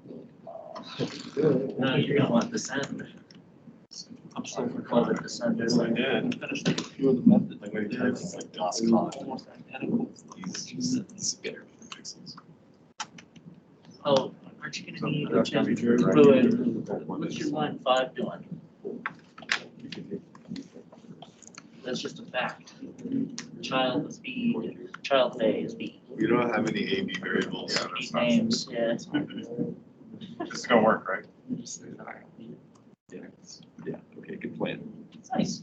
No, you're gonna want descend. I'm still We called it descend. yes, I did. finished like a few of the methods. Like when you type in like DOS code, Almost identical. these just spare pixels. Oh, aren't you gonna need a That's gonna be check? good, right? What's your line 5 doing? That's just a fact. Child is B, child A is B. We don't have any AB variables. Yeah, B that's not. names, yeah. This is gonna work, right? Yeah, okay, good plan. It's nice.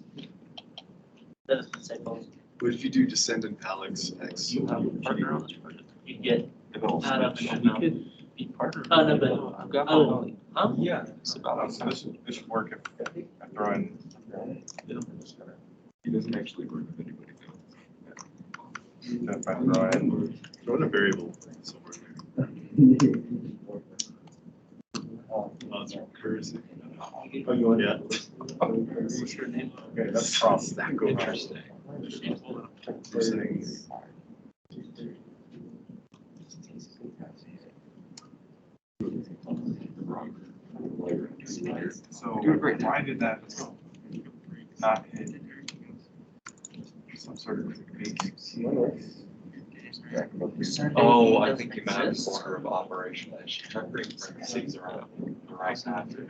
That is the same goals. What if you do descendant Alex X? You have a partner on this project. You get, And also, Add up we and down. could be partners. Oh, no, but- I've got my oh. knowledge. huh? Yeah, it's about. So this should work if I throw in. He doesn't actually work with anybody If I throw in. Throw in a variable somewhere there. Oh, it's recursive. Yeah. What's your name? Okay, that's problem. Stack over. Interesting. Settings. So why did that not hit some sort of basics? Oh, I think you meant an order of operation. I should try to bring parentheses around the right after.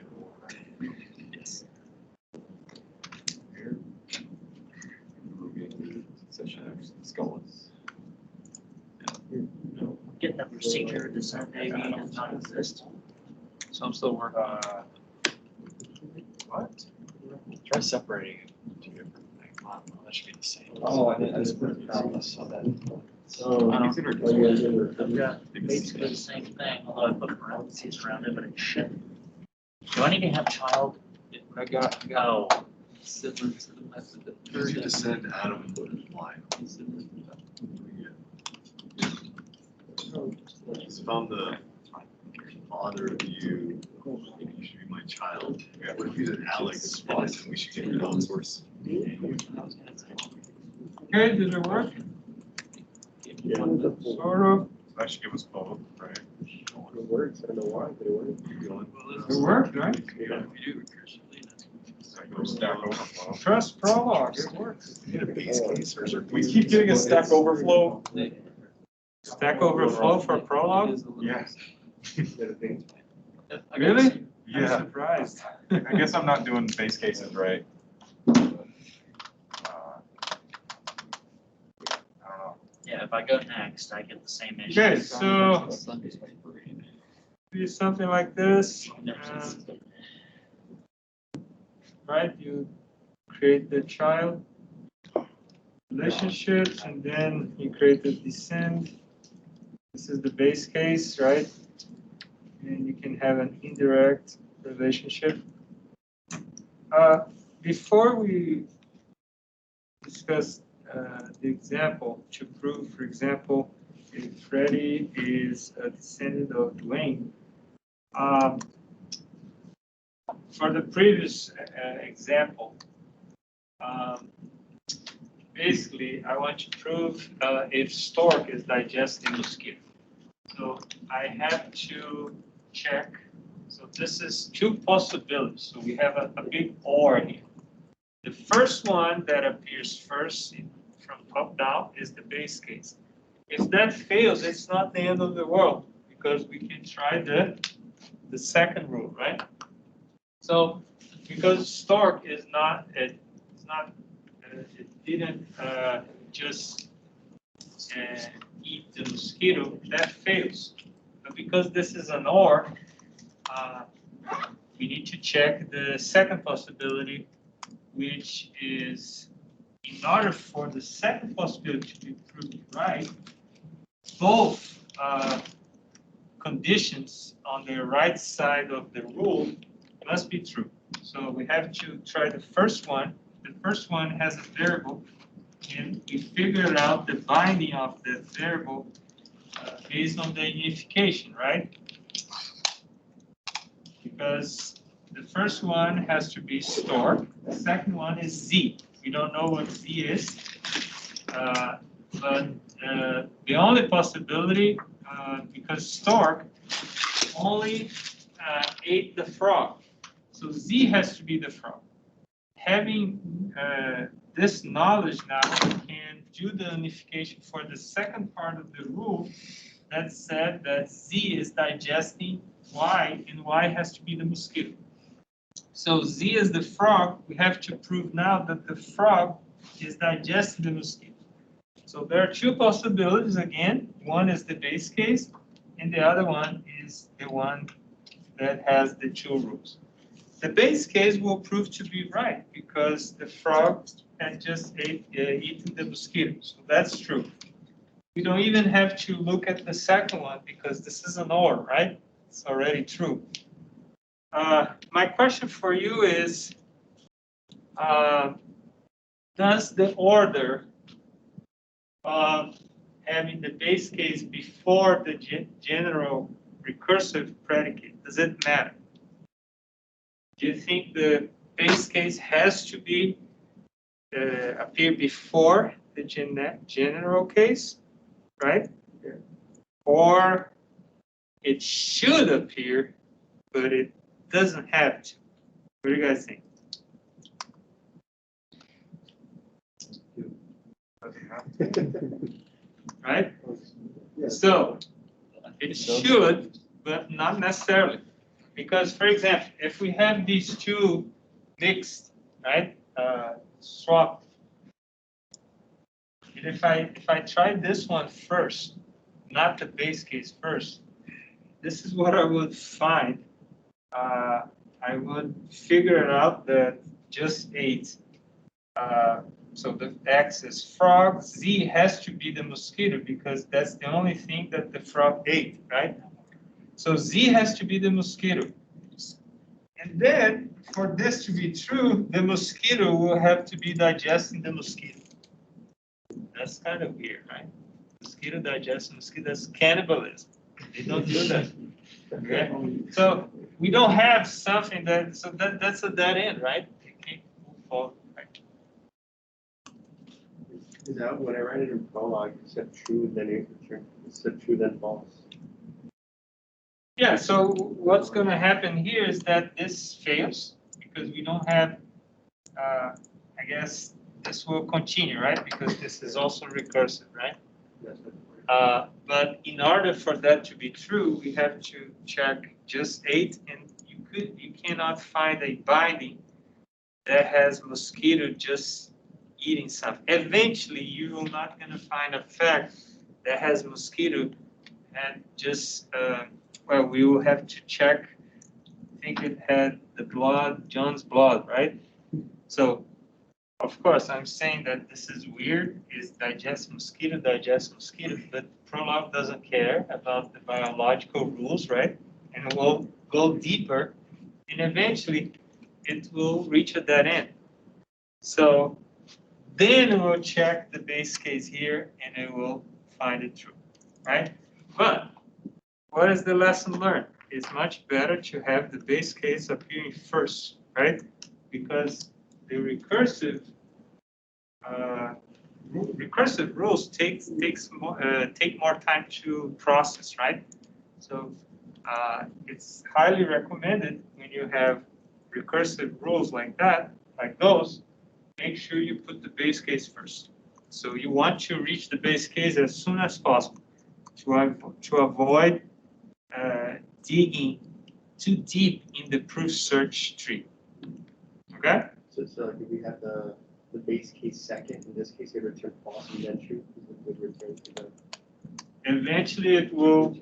Getting a procedure descend A, B does not exist. So I'm still working on What? Try separating it into different things. That should be the same. Oh, I just put it down. So that. So, I don't- Easy to oh, you guys are- I've got basically the same thing, although I put parentheses around it, but it shouldn't. Do I need to have child? I got Oh, similar to the method that. Did you descend Adam and put it line? He's found the father of you. You should be my child. What if you did Alex? And we should get rid of source. Okay, did it work? Yeah. Sort of. That should give us both, right? It works, I don't know why, but it works. It worked, right? That goes Stack Overflow. Trust Prolog, it works. You need a base case or is there? We keep getting a Stack Overflow. Stack Overflow for Prolog? Yeah. Really? I'm Yeah. surprised. I guess I'm not doing base cases right. I don't know. yeah, if I go next, I get the same issue. Okay, so do something like this. Right, you create the child relationships and then you create the descent. This is the base case, right? And you can have an indirect relationship. Before we discuss the example to prove, for example, if Freddie is a descendant of Dwayne, for the previous example, basically, I want to prove if stork is digesting mosquito. So I have to check. So this is two possibilities. So we have a big OR here. The first one that appears first from top down is the base case. If that fails, it's not the end of the world because we can try the second rule, right? So because stork is not, it didn't just eat the mosquito, that fails. But because this is an OR, we need to check the second possibility, which is in order for the second possibility to be proved right, both conditions on the right side of the rule must be true. So we have to try the first one. The first one has a variable, and we figured out the binding of the variable based on the unification, right? Because the first one has to be stork. The second one is z. We don't know what z is, but the only possibility, because stork only ate the frog, so z has to be the frog. Having this knowledge now, we can do the unification for the second part of the rule that said that z is digesting y, and y has to be the mosquito. So z is the frog. We have to prove now that the frog is digesting the mosquito. So there are two possibilities again. One is the base case, and the other one is the one that has the two rules. The base case will prove to be right because the frog had just eaten the mosquito. So that's true. We don't even have to look at the second one because this is an OR, right? It's already true. My question for you is, does the order of having the base case before the general recursive predicate, does it matter? Do you think the base case has to be appear before the general case, right? Yeah. Or it should appear, but it doesn't have to. What do you guys think? Right? Yeah. So it should, but not necessarily. Because, for example, if we have these two mixed, right, swapped, and if I try this one first, not the base case first, this is what I would find. I would figure out that just 8. So the X is frog, Z has to be the mosquito because that's the only thing that the frog ate, right? So Z has to be the mosquito. And then for this to be true, the mosquito will have to be digesting the mosquito. That's kind of weird, right? Mosquito digesting mosquito, that's cannibalism. They don't do that. Okay? So we don't have something that, so that's a dead end, right? You can't move forward, right? Is that when I write it in prologue, you said true, then it returned, you said true, then false? Yeah, so what's going to happen here is that this fails because we don't have, I guess this will continue, right? Because this is also recursive, right? Yes. But in order for that to be true, we have to check just 8, and you cannot find a binding that has mosquito just eating something. Eventually, you're not going to find a fact that has mosquito and just, well, we will have to check. I think it had the blood, John's blood, right? So, of course, I'm saying that this is weird, is digest mosquito, but Prolog doesn't care about the biological rules, right? And we'll go deeper, and eventually it will reach a dead end. So then we'll check the base case here, and it will find it true, right? But what is the lesson learned? It's much better to have the base case appearing first, right? Because the recursive rules take more time to process, right? So it's highly recommended when you have recursive rules like that, like those, make sure you put the base case first. So you want to reach the base case as soon as possible to avoid digging too deep in the proof search tree. Okay? So like if we have the base case second, in this case it returned false and then true, it would return to the. Eventually it will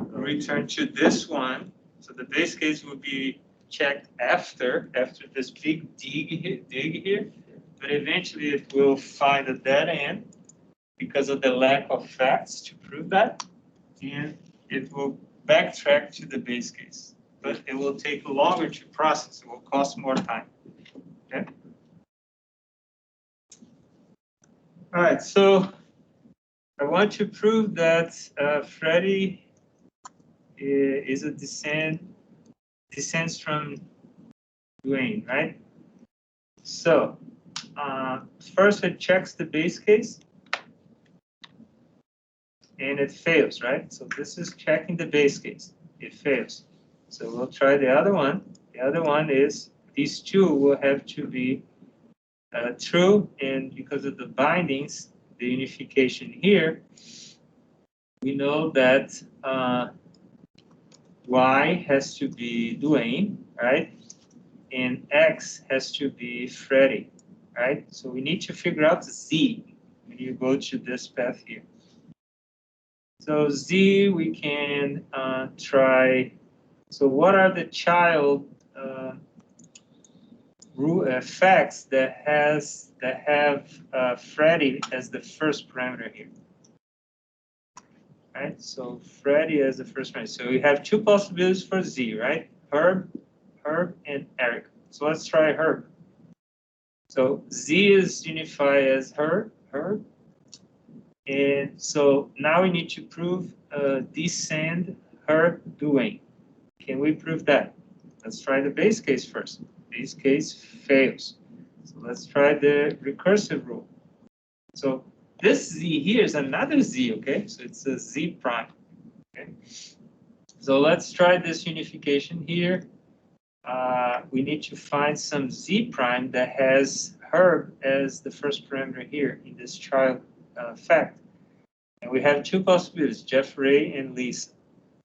return to this one. So the base case will be checked after this big dig here, but eventually it will find a dead end because of the lack of facts to prove that, and it will backtrack to the base case. But it will take longer to process. It will cost more time. Okay. All right. So I want to prove that Freddy is a descends from Dwayne, right? So first it checks the base case, and it fails, right? So this is checking the base case. It fails. So we'll try the other one. The other one is these two will have to be true, and because of the bindings, the unification here, we know that Y has to be Dwayne, right? And X has to be Freddy, right? So we need to figure out Z when you go to this path here. So Z, we can try. So what are the child facts that have Freddy as the first parameter here? Right. So Freddy as the first parameter. So we have two possibilities for Z, right? Herb, and Eric. So let's try Herb. So Z is unified as Herb. And so now we need to prove descend Herb Dwayne. Can we prove that? Let's try the base case first. Base case fails. So let's try the recursive rule. So this Z here is another Z, okay? So it's a Z prime, okay? So let's try this unification here. We need to find some Z prime that has Herb as the first parameter here in this child fact. And we have two possibilities, Jeff Ray and Lisa.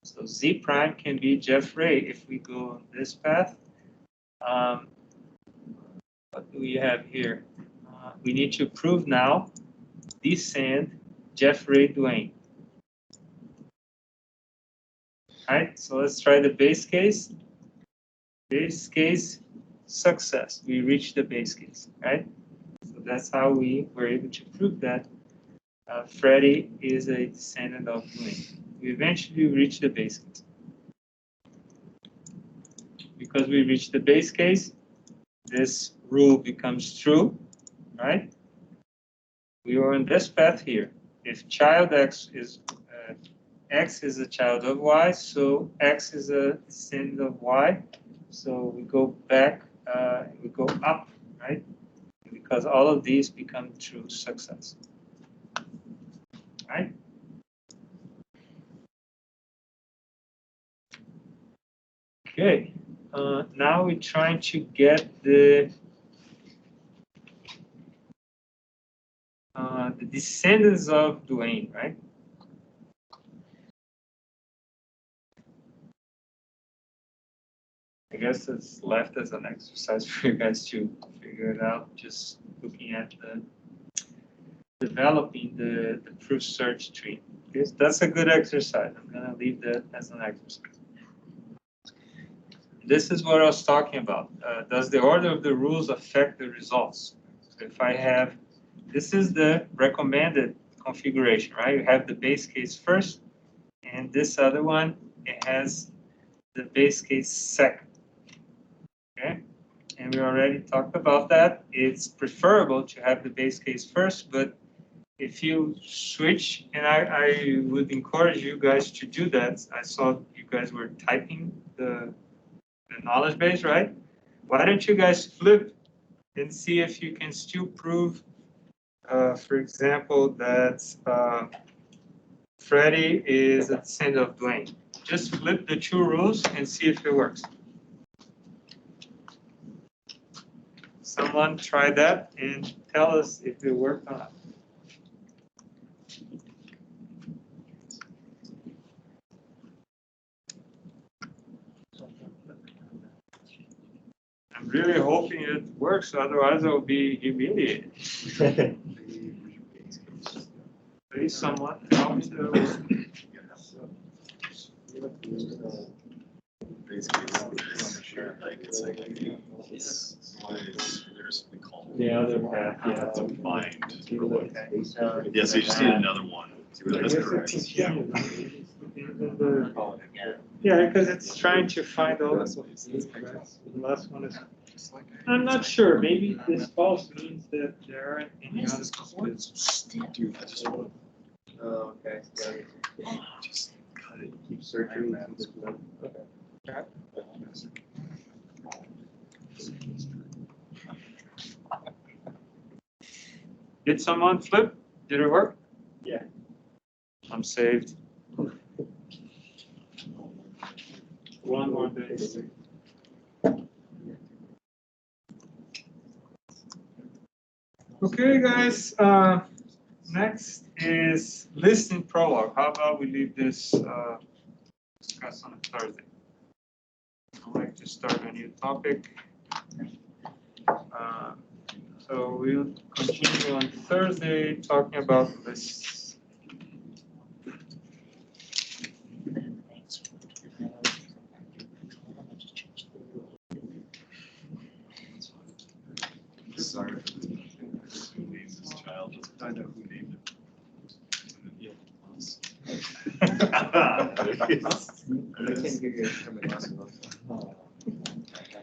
So Z prime can be Jeff Ray if we go on this path. What do we have here? We need to prove now descend Jeff Ray Dwayne. All right, so let's try the base case. Base case success. We reached the base case, right? So that's how we were able to prove that Freddy is a descendant of Dwayne. We eventually reached the base case. Because we reached the base case, this rule becomes true, right? We are on this path here. If child X is a child of Y, so X is a descendant of Y. So we go back, we go up, right? Because all of these become true success, right? Okay, now we're trying to get the descendants of Dwayne, right? I guess it's left as an exercise for you guys to figure it out, just looking at developing the proof search tree. Okay, that's a good exercise. I'm gonna leave that as an exercise. This is what I was talking about. Does the order of the rules affect the results? So if I have, this is the recommended configuration, right? You have the base case first, and this other one, it has the base case second. Okay, and we already talked about that. It's preferable to have the base case first, but if you switch, and I would encourage you guys to do that. I saw you guys were typing the knowledge base, right? Why don't you guys flip and see if you can still prove, for example, that Freddy is a descendant of Dwayne. Just flip the two rules and see if it works. Someone try that and tell us if it worked or not. I'm really hoping it works, otherwise I'll be humiliated. Please, someone help me to. There's something called. Yeah, other path, yeah. To find. Okay, so. Yeah, so you just need another one. That's correct. Yeah. Yeah, because it's trying to find all the last one is. I'm not sure. Maybe this false means that there aren't any other clues. Dude, I just want Oh, okay. Got it. to just cut it. Keep searching. Okay. Did someone flip? Did it work? Yeah. I'm saved. One more day. Okay, guys. Next is listening prologue. How about we leave this discuss on Thursday? I'd like to start a new topic. So we'll continue on Thursday talking about lists. Sorry for this. Who names this child? Let's find out who named it. Yeah. I can't get you to come and ask about that.